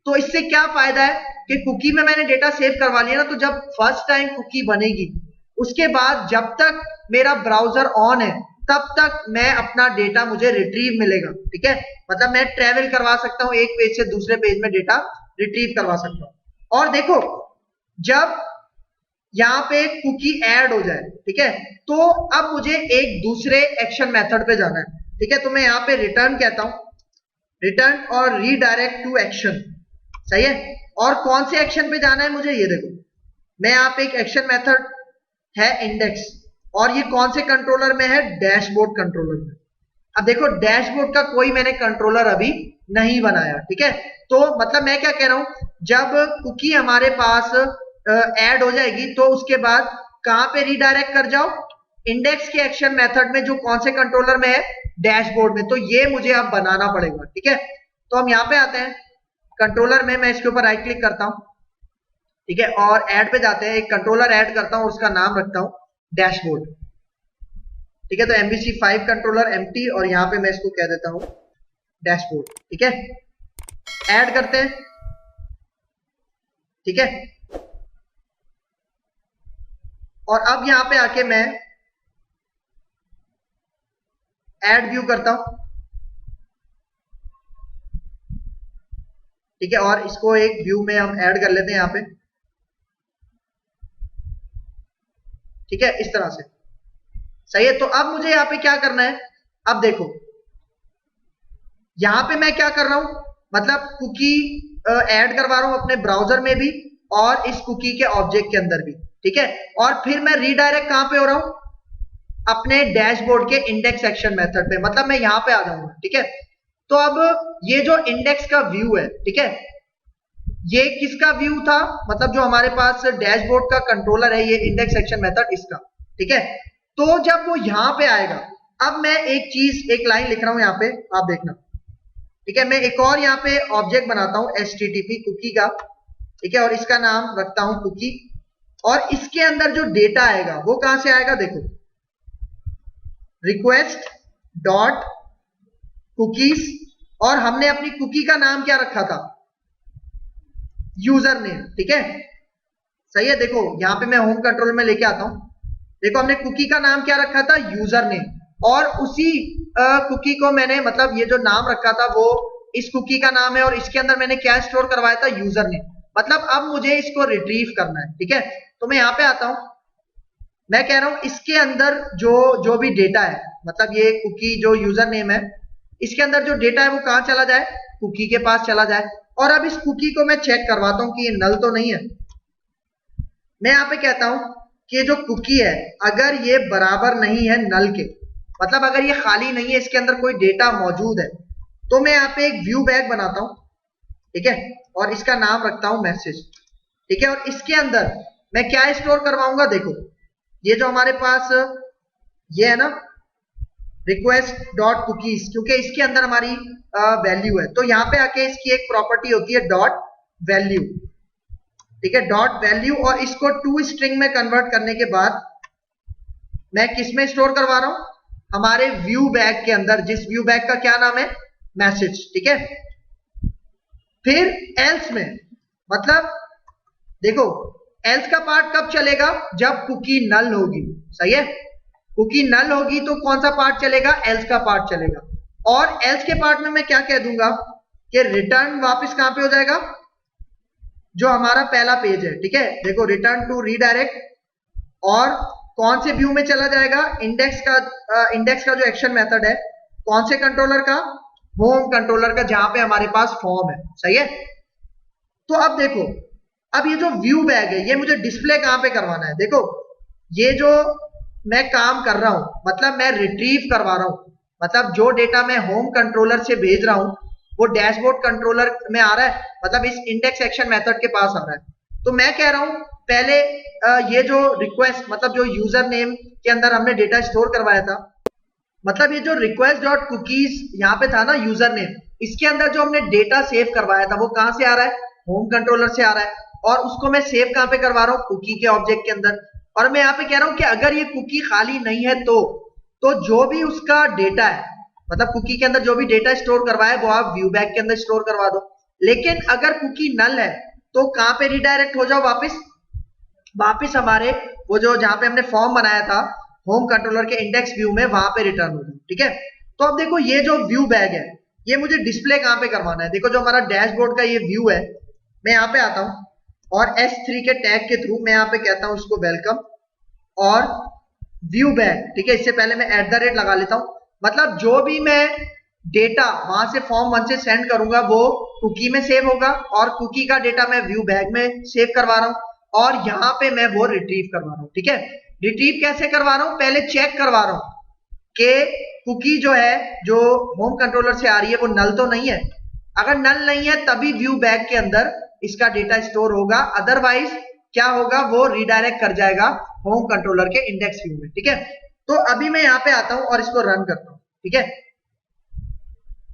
तो इससे क्या फायदा है कि कुकी में मैंने डेटा सेव करवा लिया ना, तो जब फर्स्ट टाइम कुकी बनेगी उसके बाद जब तक मेरा ब्राउजर ऑन है तब तक मैं अपना डेटा मुझे रिट्रीव मिलेगा। ठीक है, मतलब मैं ट्रेवल करवा सकता हूं एक पेज से दूसरे पेज में डेटा रिट्रीव करवा सकता हूं। और देखो जब यहां पे कुकी ऐड हो जाए, ठीक है, तो अब मुझे एक दूसरे एक्शन मेथड पे जाना है, ठीक है, तो मैं यहां पे रिटर्न कहता हूं, रिटर्न और रीडायरेक्ट टू एक्शन, सही है। और कौन से एक्शन पे जाना है मुझे, ये देखो मैं यहाँ पे एक एक्शन मेथड है इंडेक्स, और ये कौन से कंट्रोलर में है, डैशबोर्ड कंट्रोलर में। अब देखो डैशबोर्ड का कोई मैंने कंट्रोलर अभी नहीं बनाया, ठीक है, तो मतलब मैं क्या कह रहा हूं, जब कुकी हमारे पास ऐड हो जाएगी तो उसके बाद कहां पे रीडायरेक्ट कर जाओ, इंडेक्स के एक्शन मेथड में, जो कौन से कंट्रोलर में है, डैशबोर्ड में। तो ये मुझे अब बनाना पड़ेगा, ठीक है। तो हम यहाँ पे आते हैं कंट्रोलर में, मैं इसके ऊपर राइट क्लिक करता हूं, ठीक है, और ऐड पे जाते हैं, एक कंट्रोलर ऐड करता हूं, उसका नाम रखता हूं डैशबोर्ड, ठीक है। तो MVC5 कंट्रोलर एम्प्टी, और यहां पे मैं इसको कह देता हूं डैशबोर्ड, ठीक है। ऐड करते हैं, ठीक है, और अब यहां पे आके मैं ऐड व्यू करता हूं, ठीक है, और इसको एक व्यू में हम ऐड कर लेते हैं यहां पे, ठीक है, इस तरह से, सही है। तो अब मुझे यहां पे क्या करना है, अब देखो यहां पे मैं क्या कर रहा हूं, मतलब कुकी ऐड करवा रहा हूं अपने ब्राउजर में भी और इस कुकी के ऑब्जेक्ट के अंदर भी, ठीक है, और फिर मैं रीडायरेक्ट कहां पे हो रहा हूं, अपने डैशबोर्ड के इंडेक्स एक्शन मेथड पे, मतलब मैं यहां पे आ जाऊंगा, ठीक है। तो अब ये जो इंडेक्स का व्यू है, ठीक है, ये किसका व्यू था, मतलब जो हमारे पास डैशबोर्ड का कंट्रोलर है, ये इंडेक्स एक्शन मेथड इसका, ठीक है। तो जब वो यहां पे आएगा, अब मैं एक चीज, एक लाइन लिख रहा हूं यहां पे, आप देखना, ठीक है, मैं एक और यहां पे ऑब्जेक्ट बनाता हूं HTTP कुकी का, ठीक है, और इसका नाम रखता हूं कुकी, और इसके अंदर जो डेटा आएगा वो कहां से आएगा, देखो रिक्वेस्ट डॉट कुकीज, और हमने अपनी कुकी का नाम क्या रखा था, यूजर नेम, ठीक है, सही है। देखो यहां पे मैं होम कंट्रोल में लेके आता हूं, देखो हमने कुकी का नाम क्या रखा था, यूजर नेम, और उसी कुकी को मैंने, मतलब ये जो नाम रखा था वो इस कुकी का नाम है, और इसके अंदर मैंने क्या स्टोर करवाया था, यूजर नेम। मतलब अब मुझे इसको रिट्रीव करना है, ठीक है। तो मैं यहां पे आता हूं, मैं कह रहा हूं इसके अंदर जो भी डेटा है, मतलब ये कुकी जो यूजर नेम है, इसके अंदर जो डेटा है वो कहां चला जाए, कुकी के पास चला जाए। और अब इस कुकी को मैं चेक करवाता हूं कि ये नल तो नहीं है। मैं यहां पे कहता हूं कि जो कुकी है अगर ये बराबर नहीं है नल के, मतलब अगर ये खाली नहीं है, इसके अंदर कोई डेटा मौजूद है, तो मैं यहाँ पे एक व्यू बैग बनाता हूं, ठीक है, और इसका नाम रखता हूं मैसेज, ठीक है, और इसके अंदर मैं क्या स्टोर करवाऊंगा, देखो ये जो हमारे पास ये है ना रिक्वेस्ट डॉट कुकीज, क्योंकि इसके अंदर हमारी वैल्यू है, तो यहां पे आके इसकी एक प्रॉपर्टी होती है डॉट वैल्यू, ठीक है, डॉट वैल्यू, और इसको टू स्ट्रिंग में कन्वर्ट करने के बाद मैं किस में स्टोर करवा रहा हूं, हमारे व्यू बैग के अंदर, जिस व्यू बैग का क्या नाम है, मैसेज, ठीक है। फिर एल्स में, मतलब देखो एल्स का पार्ट कब चलेगा, जब कुकी नल होगी, सही है, कुकी नल होगी तो कौन सा पार्ट चलेगा, एल्स का पार्ट चलेगा। और एल्स के पार्ट में मैं क्या कह दूंगा कि रिटर्न वापस कहां पे हो जाएगा, जो हमारा पहला पेज है, ठीक है, देखो रिटर्न टू रीडायरेक्ट, और कौन से व्यू में चला जाएगा, इंडेक्स का जो एक्शन मेथड है, कौन से कंट्रोलर का, होम कंट्रोलर का, जहां पे हमारे पास फॉर्म है, सही है। तो अब देखो, अब ये जो व्यू बैग है ये मुझे डिस्प्ले कहां पे करवाना है, देखो ये जो मैं काम कर रहा हूं, मतलब मैं रिट्रीव करवा रहा हूं, मतलब जो डेटा मैं होम कंट्रोलर से भेज रहा हूं वो डैशबोर्ड कंट्रोलर में आ रहा है, मतलब इस इंडेक्स एक्शन मेथड के पास आ रहा है। तो मैं कह रहा हूं पहले ये जो रिक्वेस्ट, मतलब जो यूजर नेम के अंदर हमने डेटा स्टोर करवाया था, मतलब ये जो रिक्वेस्ट डॉट कुकीज यहाँ पे था ना यूजर नेम, इसके अंदर जो हमने डेटा सेव करवाया था वो कहां से आ रहा है, होम कंट्रोलर से आ रहा है, और उसको मैं सेव कहां पे करवा रहा हूं, कुकी के ऑब्जेक्ट के अंदर। और मैं यहाँ पे कह रहा हूं कि अगर ये कुकी खाली नहीं है तो जो भी उसका डेटा है, मतलब कुकी के अंदर जो भी डेटा स्टोर करवाया वो आप व्यू बैग के अंदर स्टोर करवा दो। लेकिन अगर कुकी नल है तो कहां पे रिडायरेक्ट हो जाओ, वापस हमारे वो जो जहां पे हमने फॉर्म बनाया था होम कंट्रोलर के इंडेक्स व्यू में, वहां पे रिटर्न हो जाए, ठीक है। तो अब देखो ये जो व्यू बैग है ये मुझे डिस्प्ले कहां पे करवाना है, देखो जो हमारा डैशबोर्ड का ये व्यू है मैं यहाँ पे आता हूं और S3 के टैग के थ्रू मैं यहाँ पे कहता हूं इसको वेलकम और व्यू बैक, ठीक है। इससे पहले मैं @ लगा लेता हूं, मतलब जो भी मैं डेटा वहां से फॉर्म 1 से सेंड करूंगा वो कुकी में सेव होगा और कुकी का डेटा मैं व्यू बैग में सेव करवा रहा हूं और यहाँ पे मैं वो रिट्रीव करवा रहा हूं, ठीक है। रिट्रीव कैसे करवा रहा हूं, पहले चेक करवा रहा हूं कि कुकी जो है जो होम कंट्रोलर से आ रही है वो नल तो नहीं है। अगर नल नहीं है तभी व्यू बैग के अंदर इसका डेटा स्टोर होगा, अदरवाइज क्या होगा, वो रिडायरेक्ट कर जाएगा होम कंट्रोलर के इंडेक्स व्यू में, ठीक है। तो अभी मैं यहाँ पे आता हूं और इसको रन करता हूं, ठीक है।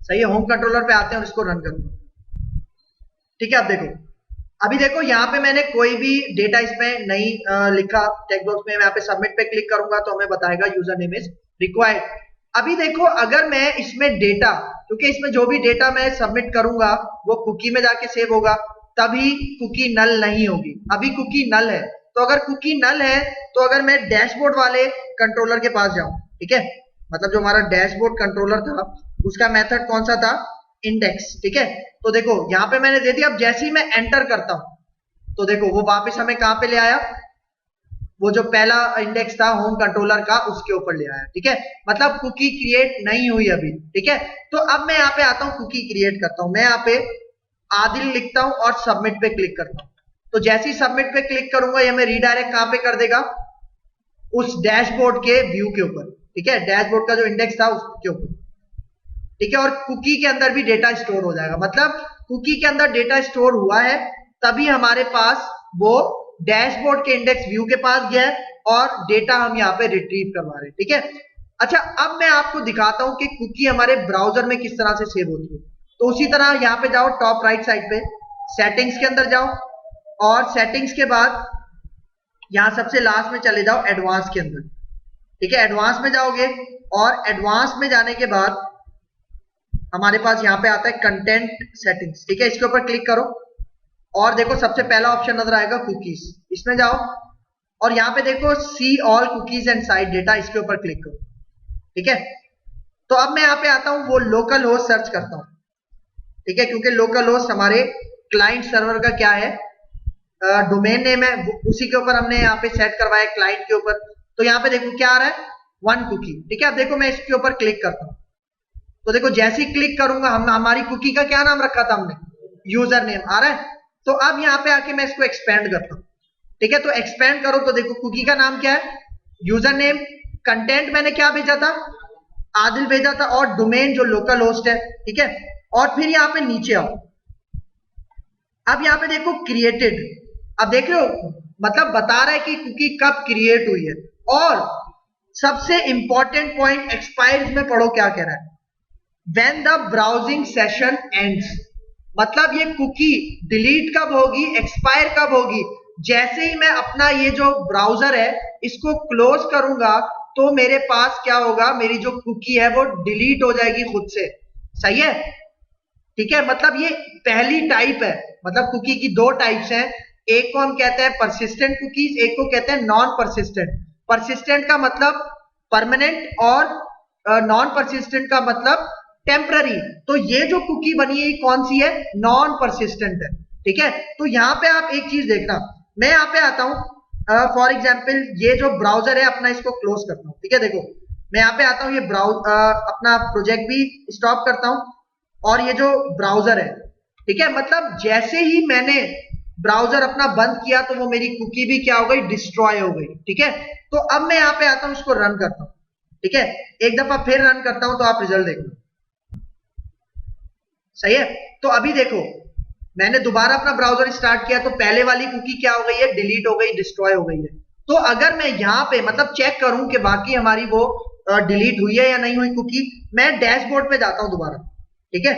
सही है, होम कंट्रोलर पे आते हैं और इसको रन करते हैं, ठीक है। अब देखो, अभी देखो यहाँ पे मैंने कोई भी डेटा इसमें नहीं लिखा टेक्स्ट बॉक्स में। मैं यहाँ पे सबमिट पे क्लिक करूंगा तो हमें बताएगा यूजर नेम इज रिक्वायर्ड। अभी देखो अगर मैं इसमें डेटा, क्योंकि इसमें जो भी डेटा मैं सबमिट करूंगा वो कुकी में जाके सेव होगा, तभी कुकी नल नहीं होगी। अभी कुकी नल है, तो अगर कुकी नल है तो अगर मैं डैशबोर्ड वाले कंट्रोलर के पास जाऊं, ठीक है, मतलब जो हमारा डैशबोर्ड कंट्रोलर था उसका मेथड कौन सा था, इंडेक्स, ठीक है। तो देखो यहाँ पे मैंने दे दिया। अब जैसे ही मैं एंटर करता हूं तो देखो वो वापस हमें कहां पे ले आया, वो जो पहला इंडेक्स था होम कंट्रोलर का उसके ऊपर ले आया, ठीक है। मतलब कुकी क्रिएट नहीं हुई अभी, ठीक है। तो अब मैं यहाँ पे आता हूं, कुकी क्रिएट करता हूं। मैं यहाँ पे आदिल लिखता हूं और सबमिट पे क्लिक करता हूं। तो जैसे ही सबमिट पे क्लिक करूंगा ये मैं रीडायरेक्ट कहां पे कर देगा, उस डैशबोर्ड के व्यू के ऊपर, ठीक है, डैशबोर्ड का जो इंडेक्स था उसके ऊपर, ठीक है। और कुकी के अंदर भी डेटा स्टोर हो जाएगा, मतलब कुकी के अंदर डेटा स्टोर हुआ है तभी हमारे पास वो डैशबोर्ड के इंडेक्स व्यू के पास गया है और डेटा हम यहाँ पे रिट्रीव करवा रहे हैं, ठीक है। अच्छा, अब मैं आपको दिखाता हूं कि कुकी हमारे ब्राउजर में किस तरह से सेव होती है। तो उसी तरह यहाँ पे जाओ, टॉप राइट साइड पे सेटिंग्स के अंदर जाओ और सेटिंग्स के बाद यहां सबसे लास्ट में चले जाओ एडवांस के अंदर, ठीक है। एडवांस में जाओगे और एडवांस में जाने के बाद हमारे पास यहाँ पे आता है कंटेंट सेटिंग्स, ठीक है। इसके ऊपर क्लिक करो और देखो सबसे पहला ऑप्शन नजर आएगा कुकीज, इसमें जाओ और यहाँ पे देखो see all cookies and site data, इसके ऊपर क्लिक करो, ठीक है। तो अब मैं यहाँ पे आता हूँ, वो लोकल होस्ट सर्च करता हूँ, ठीक है, क्योंकि लोकल होस्ट हमारे क्लाइंट सर्वर का क्या है, डोमेन नेम है, उसी के ऊपर हमने यहाँ पे सेट करवाया क्लाइंट के ऊपर। तो यहाँ पे देखो क्या आ रहा है, 1 कुकी, ठीक है। अब देखो मैं इसके ऊपर क्लिक करता हूँ तो देखो जैसे ही क्लिक करूंगा हमारी कुकी का क्या नाम रखा था हमने, यूजर नेम आ रहा है। तो अब यहाँ पे आके मैं इसको एक्सपेंड करता हूँ, ठीक है। तो एक्सपेंड करो तो देखो कुकी का नाम क्या है, यूजर नेम, कंटेंट मैंने क्या भेजा था, आदिल भेजा था, और डोमेन जो लोकल होस्ट है, ठीक है। और फिर यहाँ पे नीचे आओ, अब यहाँ पे देखो क्रिएटेड, अब देख रहे हो, मतलब बता रहा है कि कुकी कब क्रिएट हुई है। और सबसे इंपॉर्टेंट पॉइंट एक्सपायर्स में पढ़ो क्या कह रहा है, when the browsing session ends, मतलब ये कुकी डिलीट कब होगी, एक्सपायर कब होगी, जैसे ही मैं अपना ये जो ब्राउजर है इसको क्लोज करूंगा तो मेरे पास क्या होगा, मेरी जो कुकी है वो डिलीट हो जाएगी खुद से, सही है, ठीक है। मतलब ये पहली टाइप है, मतलब कुकी की 2 टाइप्स हैं, एक को हम कहते हैं परसिस्टेंट कुकीज, एक को कहते हैं नॉन परसिस्टेंट। परसिस्टेंट का मतलब परमानेंट और नॉन परसिस्टेंट का मतलब टेम्पररी। तो ये जो कुकी बनी है कौन सी है, नॉन परसिस्टेंट है, ठीक है। तो यहाँ पे आप एक चीज देखना, मैं यहाँ पे आता हूं, फॉर एग्जाम्पल ये जो ब्राउजर है अपना, इसको क्लोज करता हूं, ठीक है। देखो मैं यहाँ पे आता हूं, ये अपना प्रोजेक्ट भी स्टॉप करता हूं और ये जो ब्राउजर है, ठीक है, मतलब जैसे ही मैंने ब्राउजर अपना बंद किया तो वो मेरी कुकी भी क्या हो गई, डिस्ट्रॉय हो गई, ठीक है। तो अब मैं यहाँ पे आता हूं, इसको रन करता हूं, ठीक है, एक दफा फिर रन करता हूं तो आप रिजल्ट देखना, सही है। तो अभी देखो मैंने दोबारा अपना ब्राउजर स्टार्ट किया तो पहले वाली कुकी क्या हो गई है, डिलीट हो गई, डिस्ट्रॉय हो गई है। तो अगर मैं यहां पे मतलब चेक करूं कि बाकी हमारी वो डिलीट हुई है या नहीं हुई कुकी, मैं डैशबोर्ड पे जाता हूं दोबारा, ठीक है,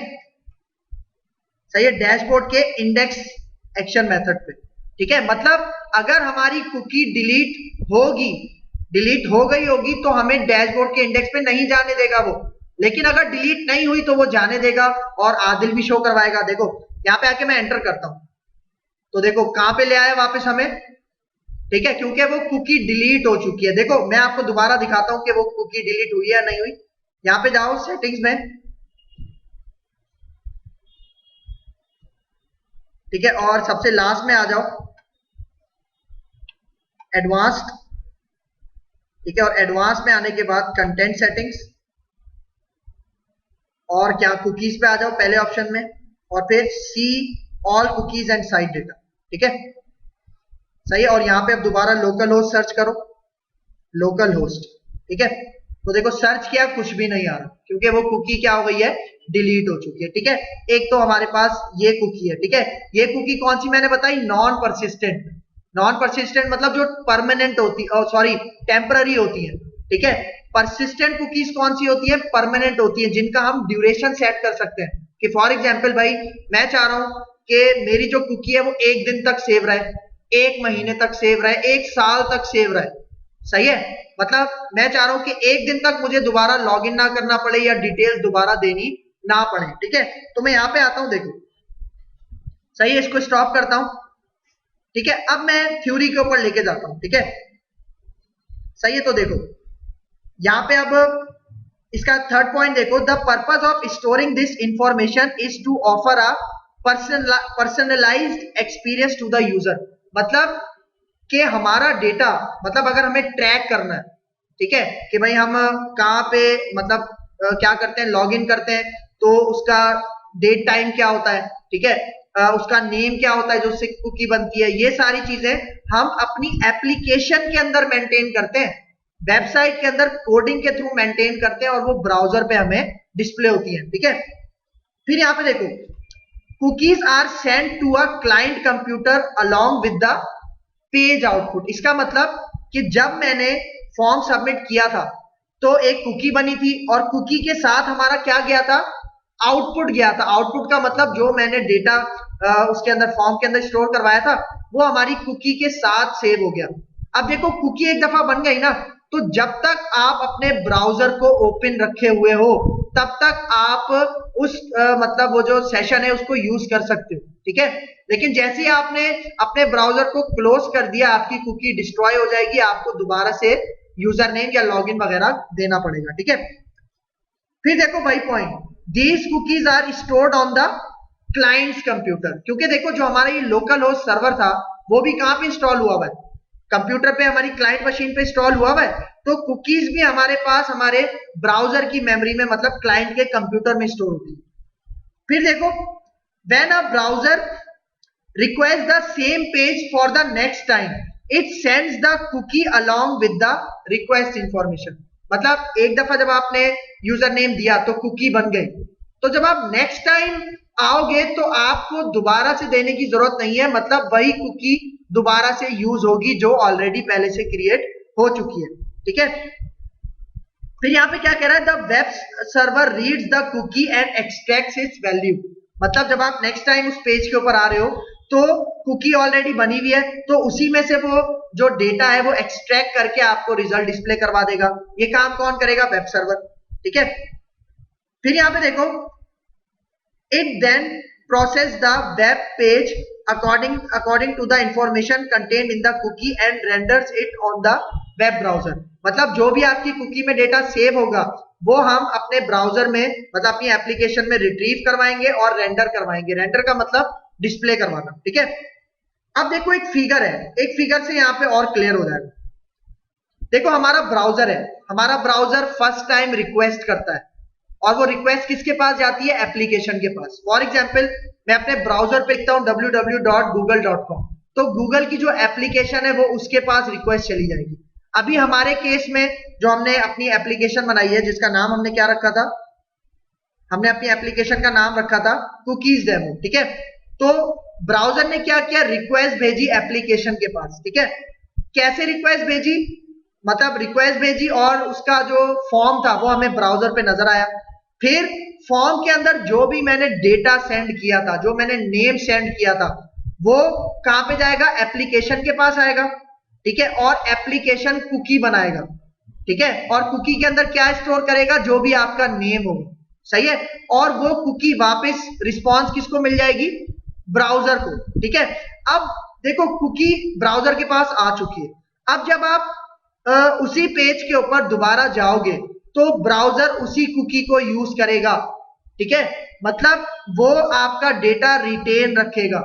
सही है, डैशबोर्ड के इंडेक्स एक्शन मेथड पे, ठीक है। मतलब अगर हमारी कुकी डिलीट हो गई होगी तो हमें डैशबोर्ड के इंडेक्स पे नहीं जाने देगा वो, लेकिन अगर डिलीट नहीं हुई तो वो जाने देगा और आदिल भी शो करवाएगा। देखो यहाँ पे आके मैं एंटर करता हूं तो देखो कहां पे ले आया वापस हमें, ठीक है, क्योंकि वो कुकी डिलीट हो चुकी है। देखो मैं आपको दोबारा दिखाता हूं कि वो कुकी डिलीट हुई है या नहीं हुई। यहाँ पे जाओ सेटिंग्स में, ठीक है, और सबसे लास्ट में आ जाओ एडवांस्ड, ठीक है, और एडवांस में आने के बाद कंटेंट सेटिंग्स, और क्या कुकीज पे आ जाओ पहले ऑप्शन में, और फिर see all cookies and site data, ठीक है, सही है। और यहां पे अब दोबारा लोकल होस्ट सर्च करो, लोकल होस्ट, ठीक है। तो देखो सर्च किया, कुछ भी नहीं आ रहा, क्योंकि वो कुकी क्या हो गई है, डिलीट हो चुकी है, ठीक है। एक तो हमारे पास ये कुकी है, ठीक है, ये कुकी कौन सी मैंने बताई, नॉन परसिस्टेंट। नॉन परसिस्टेंट मतलब जो परमानेंट होती, सॉरी टेम्पररी होती है, ठीक है। परसिस्टेंट कुकीज कौन सी होती है, परमानेंट होती है, जिनका हम ड्यूरेशन सेट कर सकते हैं। कि फॉर एग्जाम्पल भाई मैं चाह रहा हूं कि मेरी जो कुकी है वो 1 दिन तक सेव रहे, 1 महीने तक सेव रहे, 1 साल तक सेव रहे, सही है। मतलब मैं चाह रहा हूं कि 1 दिन तक मुझे दोबारा लॉगिन ना करना पड़े या डिटेल्स दोबारा देनी ना पड़े, ठीक है। तो मैं यहां पे आता हूं, देखो सही है, इसको स्टॉप करता हूं, ठीक है। अब मैं थ्योरी के ऊपर लेके जाता हूं, ठीक है, सही है। तो देखो यहां पे अब इसका थर्ड पॉइंट देखो, the purpose of storing this information is to offer a personalised experience to the user. मतलब कि हमारा डेटा, मतलब अगर हमें ट्रैक करना है, ठीक है, कि भाई हम कहां पे मतलब क्या करते हैं, लॉग इन करते हैं, तो उसका डेट टाइम क्या होता है, ठीक है, उसका नेम क्या होता है जो उससे कुकी बनती है, ये सारी चीजें हम अपनी एप्लीकेशन के अंदर मेंटेन करते हैं, वेबसाइट के अंदर कोडिंग के थ्रू मेंटेन करते हैं, और वो ब्राउजर पे हमें डिस्प्ले होती है, ठीक है। फिर यहां पे देखो, cookies are send to a client computer along with the page output. इसका मतलब कि जब मैंने फॉर्म सबमिट किया था तो एक कुकी बनी थी, और कुकी के साथ हमारा क्या गया था, आउटपुट गया था। आउटपुट का मतलब जो मैंने डेटा उसके अंदर फॉर्म के अंदर स्टोर करवाया था वो हमारी कुकी के साथ सेव हो गया। अब देखो कुकी एक दफा बन गई ना, तो जब तक आप अपने ब्राउजर को ओपन रखे हुए हो तब तक आप उस मतलब वो जो सेशन है उसको यूज कर सकते हो, ठीक है। लेकिन जैसे ही आपने अपने ब्राउजर को क्लोज कर दिया, आपकी कुकी डिस्ट्रॉय हो जाएगी, आपको दोबारा से यूजर नेम या लॉगिन वगैरह देना पड़ेगा, ठीक है। फिर देखो भाई point, these cookies are stored on the client's computer, क्योंकि देखो जो हमारा ये लोकल होस्ट सर्वर था वो भी कहां पे इंस्टॉल हुआ हुआ है, कंप्यूटर पे, हमारी क्लाइंट मशीन पे इंस्टॉल हुआ हुआ है। तो कुकीज भी हमारे पास हमारे ब्राउजर की मेमोरी में, मतलब क्लाइंट के कंप्यूटर में स्टोर होती है। फिर देखो, when a browser request the same page for the next time, it sends the cookie along with the request information। मतलब एक दफा जब आपने यूजर नेम दिया तो कुकी बन गई, तो जब आप नेक्स्ट टाइम आओगे तो आपको दोबारा से देने की जरूरत नहीं है, मतलब वही कुकी दोबारा से यूज होगी जो ऑलरेडी पहले से क्रिएट हो चुकी है, ठीक है। फिर यहां पे क्या कह रहा है, the web server reads the cookie and extracts its value. मतलब जब आप नेक्स्ट टाइम उस पेज के ऊपर आ रहे हो तो कुकी ऑलरेडी बनी हुई है, तो उसी में से वो जो डेटा है वो एक्सट्रैक्ट करके आपको रिजल्ट डिस्प्ले करवा देगा। ये काम कौन करेगा, वेब सर्वर, ठीक है। फिर यहां पे देखो, it then process the web page according to the information contained in the cookie and renders it on the web browser. मतलब जो भी आपकी कुकी में डेटा सेव होगा वो हम अपने ब्राउजर में, मतलब अपनी एप्लीकेशन में रिट्रीव करवाएंगे और रेंडर करवाएंगे। रेंडर का मतलब डिस्प्ले करवाना, ठीक है। अब देखो एक फिगर है, एक फिगर से यहां पे और क्लियर हो जाएगा। देखो हमारा ब्राउजर है, हमारा ब्राउजर फर्स्ट टाइम रिक्वेस्ट करता है, और वो रिक्वेस्ट किसके पास जाती है, एप्लीकेशन के पास। फॉर एग्जाम्पल मैं अपने ब्राउजर पे लिखता हूं www.google.com, तो गूगल की जो एप्लीकेशन है वो उसके पास रिक्वेस्ट चली जाएगी। अभी हमारे केस में जो हमने अपनी एप्लीकेशन बनाई है, जिसका नाम हमने क्या रखा था, हमने अपनी एप्लीकेशन का नाम रखा था कुकीज डेमो, ठीक है। तो ब्राउजर ने क्या किया, रिक्वेस्ट भेजी एप्लीकेशन के पास, ठीक है। कैसे रिक्वेस्ट भेजी, मतलब रिक्वेस्ट भेजी और उसका जो फॉर्म था वो हमें ब्राउजर पे नजर आया। फिर फॉर्म के अंदर जो भी मैंने डेटा सेंड किया था, जो मैंने नेम सेंड किया था, वो कहां पे जाएगा, एप्लीकेशन के पास आएगा, ठीक है। और एप्लीकेशन कुकी बनाएगा, ठीक है, और कुकी के अंदर क्या स्टोर करेगा, जो भी आपका नेम होगा, सही है। और वो कुकी वापस रिस्पॉन्स किसको मिल जाएगी, ब्राउजर को, ठीक है। अब देखो कुकी ब्राउजर के पास आ चुकी है। अब जब आप उसी पेज के ऊपर दोबारा जाओगे तो ब्राउजर उसी कुकी को यूज करेगा, ठीक है। मतलब वो आपका डेटा रिटेन रखेगा,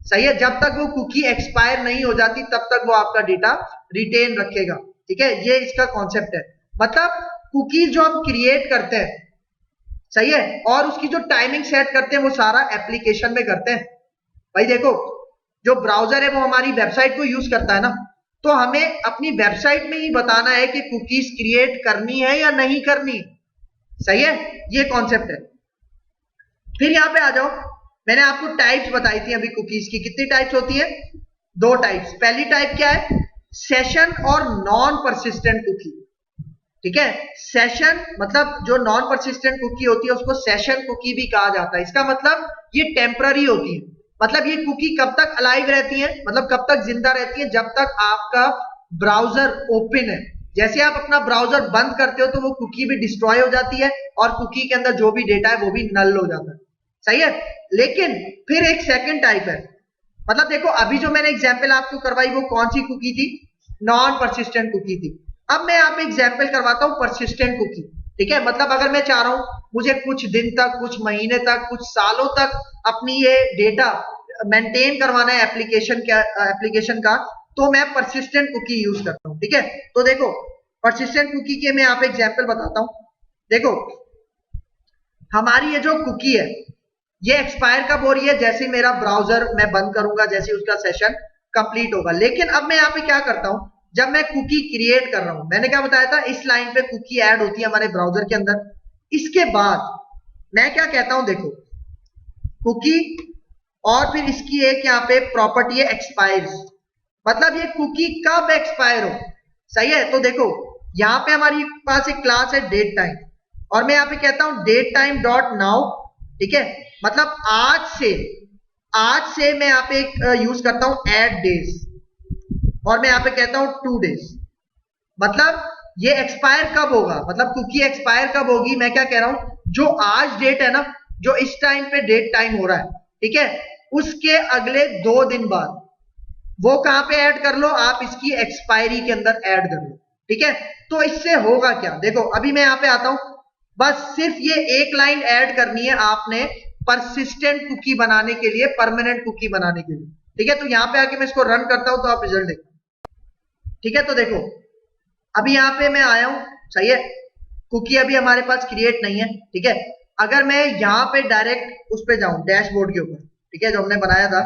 सही है, जब तक वो कुकी एक्सपायर नहीं हो जाती तब तक वो आपका डेटा रिटेन रखेगा। ठीक है, ये इसका कॉन्सेप्ट है। मतलब कुकीज जो हम क्रिएट करते हैं, सही है, और उसकी जो टाइमिंग सेट करते हैं वो सारा एप्लीकेशन में करते हैं। भाई देखो, जो ब्राउजर है वो हमारी वेबसाइट को यूज करता है ना, तो हमें अपनी वेबसाइट में ही बताना है कि कुकीज क्रिएट करनी है या नहीं करनी। सही है, ये कॉन्सेप्ट है। फिर यहां पे आ जाओ, मैंने आपको टाइप्स बताई थी अभी कुकीज की। कितनी टाइप्स होती है? 2 टाइप्स। पहली टाइप क्या है? सेशन और नॉन परसिस्टेंट कुकी। ठीक है, सेशन मतलब जो नॉन परसिस्टेंट कुकी होती है उसको सेशन कुकी भी कहा जाता है। इसका मतलब ये टेम्पररी होती है, मतलब ये कुकी कब तक अलाइव रहती है, मतलब कब तक जिंदा रहती है, जब तक आपका ब्राउजर ओपन है। जैसे आप अपना ब्राउजर बंद करते हो तो वो कुकी भी डिस्ट्रॉय हो जाती है और कुकी के अंदर जो भी डेटा है वो भी नल हो जाता है। सही है, लेकिन फिर एक सेकंड टाइप है। मतलब देखो, अभी जो मैंने एग्जांपल आपको करवाई वो कौन सी कुकी थी? नॉन परसिस्टेंट कुकी थी। अब मैं आप एग्जांपल करवाता हूं परसिस्टेंट कुकी। ठीक है, मतलब अगर मैं चाह रहा हूं मुझे कुछ दिन तक, कुछ महीने तक, कुछ सालों तक अपनी ये डेटा मेंटेन करवाना है एप्लीकेशन का, तो मैं परसिस्टेंट कुकी यूज करता हूं। ठीक है, तो देखो परसिस्टेंट कुकी के मैं यहाँ पे एग्जांपल बताता हूं। देखो, हमारी ये जो कुकी है ये एक्सपायर कब हो रही है? जैसे मेरा ब्राउजर मैं बंद करूंगा, जैसे उसका सेशन कंप्लीट होगा। लेकिन अब मैं यहाँ पे क्या करता हूं, जब मैं कुकी क्रिएट कर रहा हूं, मैंने क्या बताया था, इस लाइन पे कुकी ऐड होती है हमारे ब्राउजर के अंदर। इसके बाद मैं क्या कहता हूं, देखो कुकी, और फिर इसकी एक यहाँ पे प्रॉपर्टी है एक्सपायर्स, मतलब ये कुकी कब एक्सपायर हो। सही है, तो देखो यहाँ पे हमारे पास एक क्लास है डेट टाइम, और मैं यहाँ पे कहता हूं डेट टाइम डॉट नाउ। ठीक है, मतलब आज से मैं यहाँ पे एक यूज करता हूं एड डेज, और मैं यहाँ पे कहता हूं 2 डेज। मतलब ये एक्सपायर कब होगा, मतलब कुकी एक्सपायर कब होगी, मैं क्या कह रहा हूं, जो आज डेट है ना, जो इस टाइम पे डेट टाइम हो रहा है, ठीक है, उसके अगले 2 दिन बाद वो कहां पे ऐड कर लो, आप इसकी एक्सपायरी के अंदर ऐड कर लो। ठीक है, तो इससे होगा क्या, देखो अभी मैं यहां पे आता हूं, बस सिर्फ ये एक लाइन ऐड करनी है आपने परसिस्टेंट कुकी बनाने के लिए, परमानेंट कुकी बनाने के लिए। ठीक है, तो यहां पे आके मैं इसको रन करता हूं तो आप रिजल्ट देखो। ठीक है, तो देखो अभी यहां पे मैं आया हूं, सही है, कुकी अभी हमारे पास क्रिएट नहीं है। ठीक है, अगर मैं यहां पे डायरेक्ट उस पे जाऊं डैशबोर्ड के ऊपर, ठीक है, जो हमने बनाया था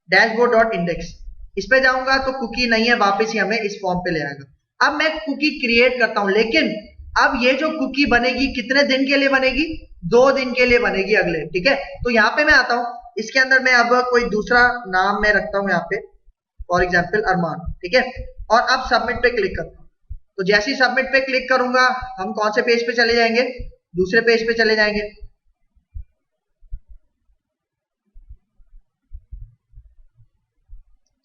डैशबोर्ड डॉट इंडेक्स, इस पे जाऊंगा तो कुकी नहीं है, वापस ही हमें इस फॉर्म पे ले आएगा। अब मैं कुकी क्रिएट करता हूं, लेकिन अब ये जो कुकी बनेगी कितने दिन के लिए बनेगी? 2 दिन के लिए बनेगी अगले। ठीक है, तो यहां पे मैं आता हूं, इसके अंदर मैं अब कोई दूसरा नाम मैं रखता हूं यहाँ पे, फॉर एग्जाम्पल अरमान। ठीक है, और अब सबमिट पे क्लिक करता हूं, तो जैसे ही सबमिट पे क्लिक करूंगा हम कौन से पेज पे चले जाएंगे? दूसरे पेज पे चले जाएंगे।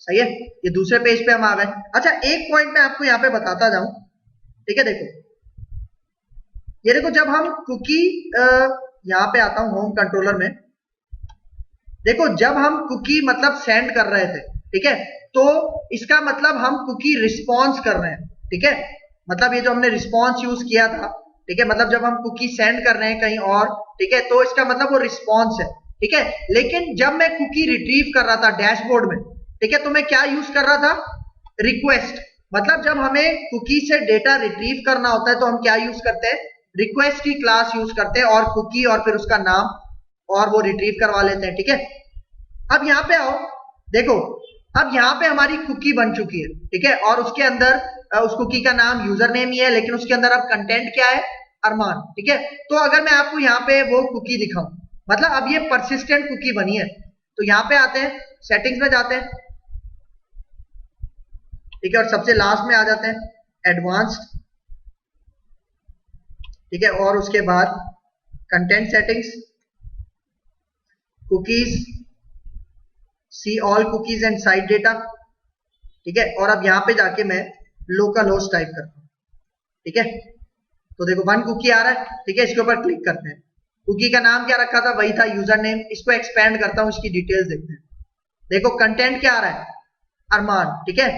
सही है, ये दूसरे पेज पे हम आ गए। अच्छा, एक पॉइंट मैं आपको यहाँ पे बताता जाऊं। ठीक है, देखो ये देखो, जब हम कुकी यहाँ पे आता हूं होम कंट्रोलर में, देखो जब हम कुकी मतलब सेंड कर रहे थे, ठीक है, तो इसका मतलब हम कुकी रिस्पॉन्स कर रहे हैं। ठीक है, मतलब ये जो हमने रिस्पॉन्स यूज किया था, ठीक है, मतलब जब हम कुकी सेंड कर रहे हैं कहीं और, ठीक है, तो इसका मतलब वो रिस्पॉन्स है। ठीक है, लेकिन जब मैं कुकी रिट्रीव कर रहा था डैशबोर्ड में, ठीक है, तो मैं क्या यूज कर रहा था? रिक्वेस्ट। मतलब जब हमें कुकी से डेटा रिट्रीव करना होता है तो हम क्या यूज करते हैं? रिक्वेस्ट की क्लास यूज करते हैं, और कुकी और फिर उसका नाम, और वो रिट्रीव करवा लेते हैं। ठीक है, अब यहां पे आओ, देखो अब यहां पे हमारी कुकी बन चुकी है। ठीक है, और उसके अंदर उस कुकी का नाम यूजर नेम ही है, लेकिन उसके अंदर अब कंटेंट क्या है? अरमान। ठीक है, तो अगर मैं आपको यहाँ पे वो कुकी दिखाऊं, मतलब अब ये परसिस्टेंट कुकी बनी है, तो यहाँ पे आते हैं, सेटिंग्स में जाते हैं, ठीक है, और सबसे लास्ट में आ जाते हैं एडवांस्ड। ठीक है, और उसके बाद content settings, cookies, see all cookies and site data. ठीक है, और अब यहां पे जाके मैं लोकल होस्ट टाइप करता हूं। ठीक है, तो देखो 1 कुकी आ रहा है। ठीक है, इसके ऊपर क्लिक करते हैं, कुकी का नाम क्या रखा था? वही था, यूजर नेम। इसको एक्सपेंड करता हूं, इसकी डिटेल्स देखते हैं। देखो कंटेंट क्या आ रहा है? अरमान। ठीक है,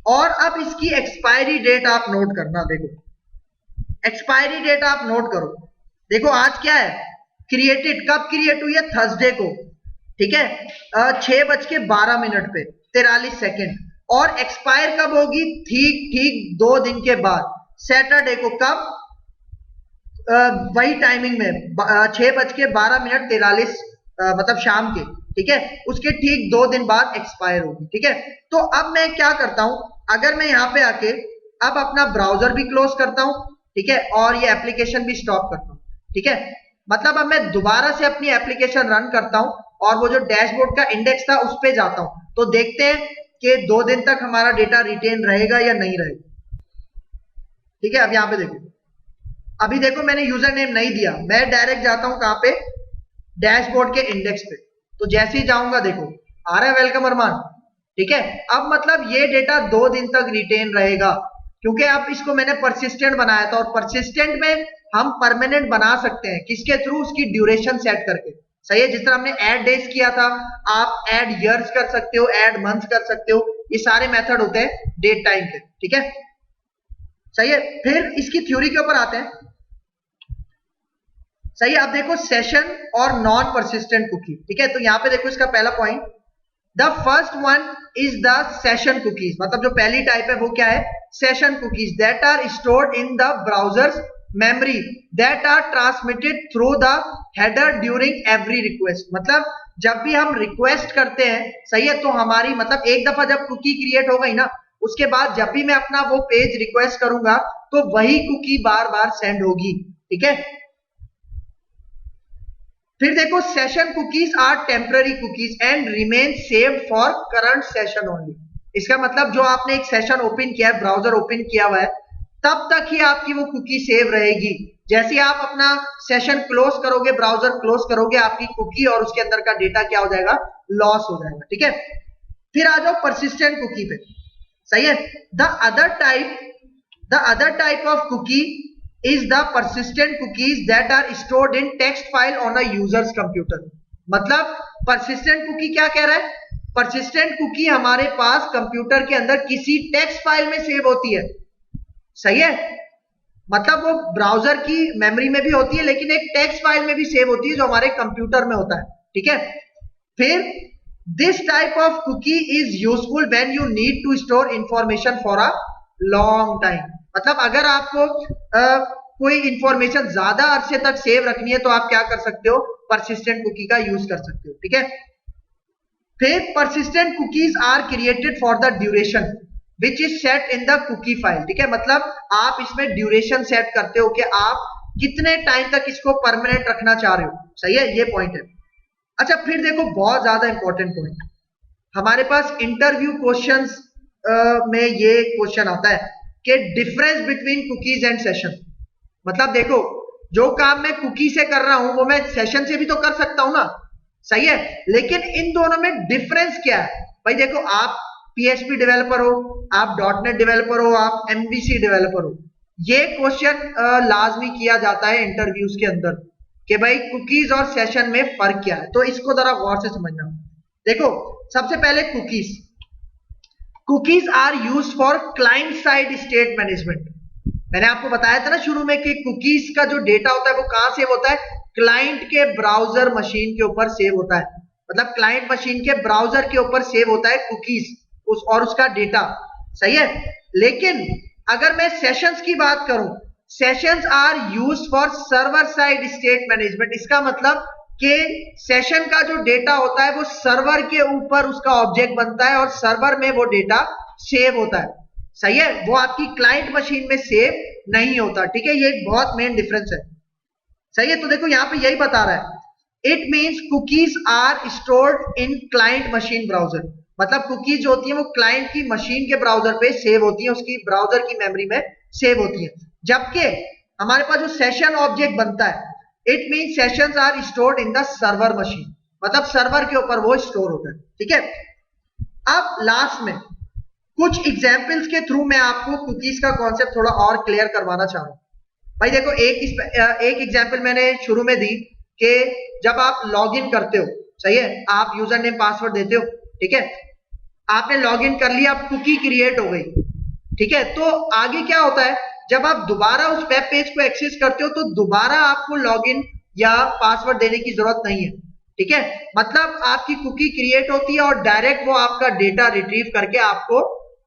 और अब इसकी एक्सपायरी डेट आप नोट करना, देखो एक्सपायरी डेट आप नोट करो। देखो आज क्या है? क्रिएटेड कब क्रिएट हुई है? थर्सडे को। ठीक है, 6:12 पे 43 सेकेंड, और एक्सपायर कब होगी? ठीक ठीक 2 दिन के बाद, सैटरडे को। कब? वही टाइमिंग में 6:12 मतलब शाम के, ठीक है, उसके ठीक 2 दिन बाद एक्सपायर होगी। ठीक है, तो अब मैं क्या करता हूं, अगर मैं यहां पे आके अब अपना ब्राउजर भी क्लोज करता हूं, ठीक है, और ये एप्लीकेशन भी स्टॉप करता हूं, ठीक है, मतलब अब मैं दोबारा से अपनी एप्लीकेशन रन करता हूं और वो जो डैशबोर्ड का इंडेक्स था उस पे जाता हूं, तो देखते हैं कि 2 दिन तक हमारा डेटा रिटेन रहेगा या नहीं रहेगा। ठीक है, अब यहां पे देखो, अभी देखो मैंने यूजर नेम नहीं दिया, मैं डायरेक्ट जाता हूं कहां पे? डैशबोर्ड के इंडेक्स पे। तो जैसे ही जाऊंगा देखो आ रहा है वेलकम अरमान। ठीक है, अब मतलब ये डेटा 2 दिन तक रिटेन रहेगा, क्योंकि अब इसको मैंने परसिस्टेंट बनाया था, और परसिस्टेंट में हम परमानेंट बना सकते हैं किसके थ्रू? उसकी ड्यूरेशन सेट करके। सही है, जिस तरह हमने ऐड डेज किया था, आप ऐड ईयर्स कर सकते हो, ऐड मंथ्स कर सकते हो, ये सारे मेथड होते हैं डेट टाइम के। ठीक है, सही है, फिर इसकी थ्योरी के ऊपर आते हैं। सही है, अब देखो सेशन और नॉन परसिस्टेंट कुकी। ठीक है, तो यहां पे देखो इसका पहला point, the first one is the session cookies, मतलब जो पहली टाइप है वो क्या है? Session cookies that are stored in the browser's memory that are transmitted through the header during every request. मतलब जब भी हम रिक्वेस्ट करते हैं, सही है, तो हमारी मतलब एक दफा जब कुकी क्रिएट हो गई ना, उसके बाद जब भी मैं अपना वो पेज रिक्वेस्ट करूंगा तो वही कुकी बार बार सेंड होगी। ठीक है, फिर देखो session cookies are temporary cookies and remain saved for current session only. इसका मतलब जो आपने एक सेशन ओपन किया है, ब्राउजर ओपन किया हुआ है, तब तक ही आपकी वो कुकी सेव रहेगी। जैसे ही आप अपना सेशन क्लोज करोगे, ब्राउजर क्लोज करोगे, आपकी कुकी और उसके अंदर का डेटा क्या हो जाएगा? लॉस हो जाएगा। ठीक है, फिर आ जाओ परसिस्टेंट कुकी पे। सही है, the other type of cookie is the persistent cookies that are stored in text file on a user's computer। मतलब persistent cookie क्या कह रहा है? persistent cookie हमारे पास कंप्यूटर के अंदर किसी टेक्स्ट फाइल में सेव होती है। सही है, मतलब वो ब्राउजर की मेमोरी में भी होती है, लेकिन एक टेक्स्ट फाइल में भी सेव होती है जो हमारे कंप्यूटर में होता है। ठीक है, फिर this type of cookie is useful when you need to store information for a long time. मतलब अगर आपको कोई इंफॉर्मेशन ज्यादा अरसे तक सेव रखनी है तो आप क्या कर सकते हो? परसिस्टेंट कुकी का यूज कर सकते हो। ठीक है, फिर persistent cookies are created for the duration which is set in the cookie file. ठीक है, मतलब आप इसमें ड्यूरेशन सेट करते हो कि आप कितने टाइम तक इसको परमानेंट रखना चाह रहे हो। सही है, ये पॉइंट है। अच्छा, फिर देखो बहुत ज्यादा इंपॉर्टेंट पॉइंट, हमारे पास इंटरव्यू क्वेश्चंस में ये क्वेश्चन आता है कि difference between cookies and session. मतलब देखो, जो काम मैं कुकी से कर रहा हूं वो मैं सेशन से भी तो कर सकता हूं ना। सही है, लेकिन इन दोनों में डिफरेंस क्या है? भाई देखो, आप पीएचपी डेवलपर हो, आप डॉटनेट डेवलपर हो, आप एमवीसी डेवलपर हो, ये क्वेश्चन लाजमी किया जाता है इंटरव्यूज के अंदर कि भाई कुकीज और सेशन में फर्क क्या है। तो इसको जरा गौर से समझना। देखो, सबसे पहले cookies are use for client side state management. मैंने आपको बताया था ना शुरू में कि कुकीज का जो डेटा होता है वो कहां सेव होता है? क्लाइंट के ब्राउजर मशीन के ऊपर सेव होता है। मतलब क्लाइंट मशीन के ब्राउजर के ऊपर सेव होता है कुकीज और उसका डेटा। सही है, लेकिन अगर मैं सेशंस की बात करूं, sessions are used for server side state management. इसका मतलब कि सेशन का जो डेटा होता है वो सर्वर के ऊपर उसका ऑब्जेक्ट बनता है और सर्वर में वो डेटा सेव होता है। सही है, वो आपकी क्लाइंट मशीन में सेव नहीं होता। ठीक है, ये एक बहुत मेन डिफरेंस है। सही है, तो देखो यहां पे यही बता रहा है, it means cookies are stored in client machine browser. मतलब कुकीज जो होती है वो क्लाइंट की मशीन के ब्राउजर पे सेव होती है, उसकी ब्राउजर की मेमोरी में सेव होती है। जबकि हमारे पास जो सेशन ऑब्जेक्ट बनता है, it means sessions are stored in the server machine, मतलब सर्वर के ऊपर वो स्टोर होता है। ठीक है, अब लास्ट में कुछ एग्जाम्पल्स के थ्रू मैं आपको कुकीज का कॉन्सेप्ट थोड़ा और क्लियर करवाना चाह रहा हूं। भाई देखो, एक एग्जाम्पल मैंने शुरू में दी कि जब आप लॉगिन करते हो, सही है, आप यूजर नेम पासवर्ड देते हो, ठीक है, आपने लॉगिन कर लिया, कुकी क्रिएट हो गई। ठीक है, तो आगे क्या होता है? जब आप दोबारा उस वेब पेज को एक्सेस करते हो तो दोबारा आपको लॉगिन या पासवर्ड देने की जरूरत नहीं है। ठीक है, मतलब आपकी कुकी क्रिएट होती है और डायरेक्ट वो आपका डेटा रिट्रीव करके आपको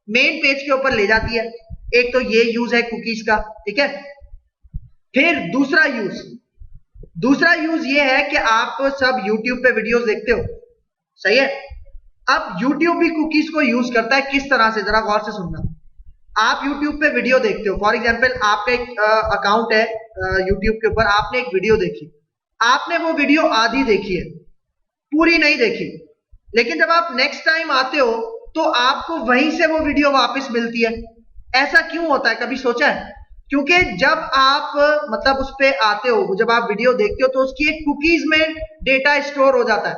मेन पेज के ऊपर ले जाती है। एक तो ये यूज है कुकीज का, ठीक है। फिर दूसरा यूज ये है कि आप सब YouTube पे वीडियोस देखते हो, सही है। अब YouTube भी कुकीज को यूज करता है, किस तरह से, जरा गौर से सुनना। आप YouTube पे वीडियो देखते हो, फॉर एग्जांपल आपका एक अकाउंट है YouTube के ऊपर, आपने एक वीडियो देखी, आपने वो वीडियो आधी देखी है, पूरी नहीं देखी, लेकिन जब आप नेक्स्ट टाइम आते हो तो आपको वहीं से वो वीडियो वापस मिलती है। ऐसा क्यों होता है, कभी सोचा है? क्योंकि जब आप मतलब उस पे आते हो, जब आप वीडियो देखते हो तो उसकी एक कुकीज में डेटा स्टोर हो जाता है,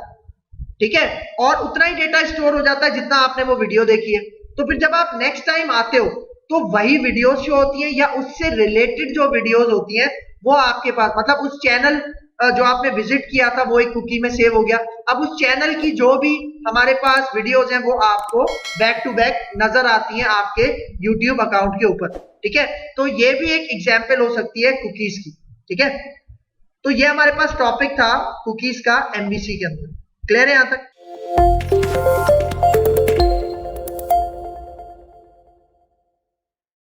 ठीक है, और उतना ही डेटा स्टोर हो जाता है जितना आपने वो वीडियो देखी है। तो फिर जब आप नेक्स्ट टाइम आते हो तो वही वीडियोस जो होती हैं या उससे रिलेटेड जो वीडियोस होती हैं वो आपके पास, मतलब उस चैनल जो आपने विजिट किया था वो एक कुकी में सेव हो गया। अब उस चैनल की जो भी हमारे पास वीडियोस हैं वो आपको बैक टू बैक नजर आती हैं आपके YouTube अकाउंट के ऊपर, ठीक है। तो ये भी एक एग्जाम्पल हो सकती है कुकीज की, ठीक है। तो ये हमारे पास टॉपिक था कुकीज का एमबीसी के अंदर। क्लियर है यहां तक?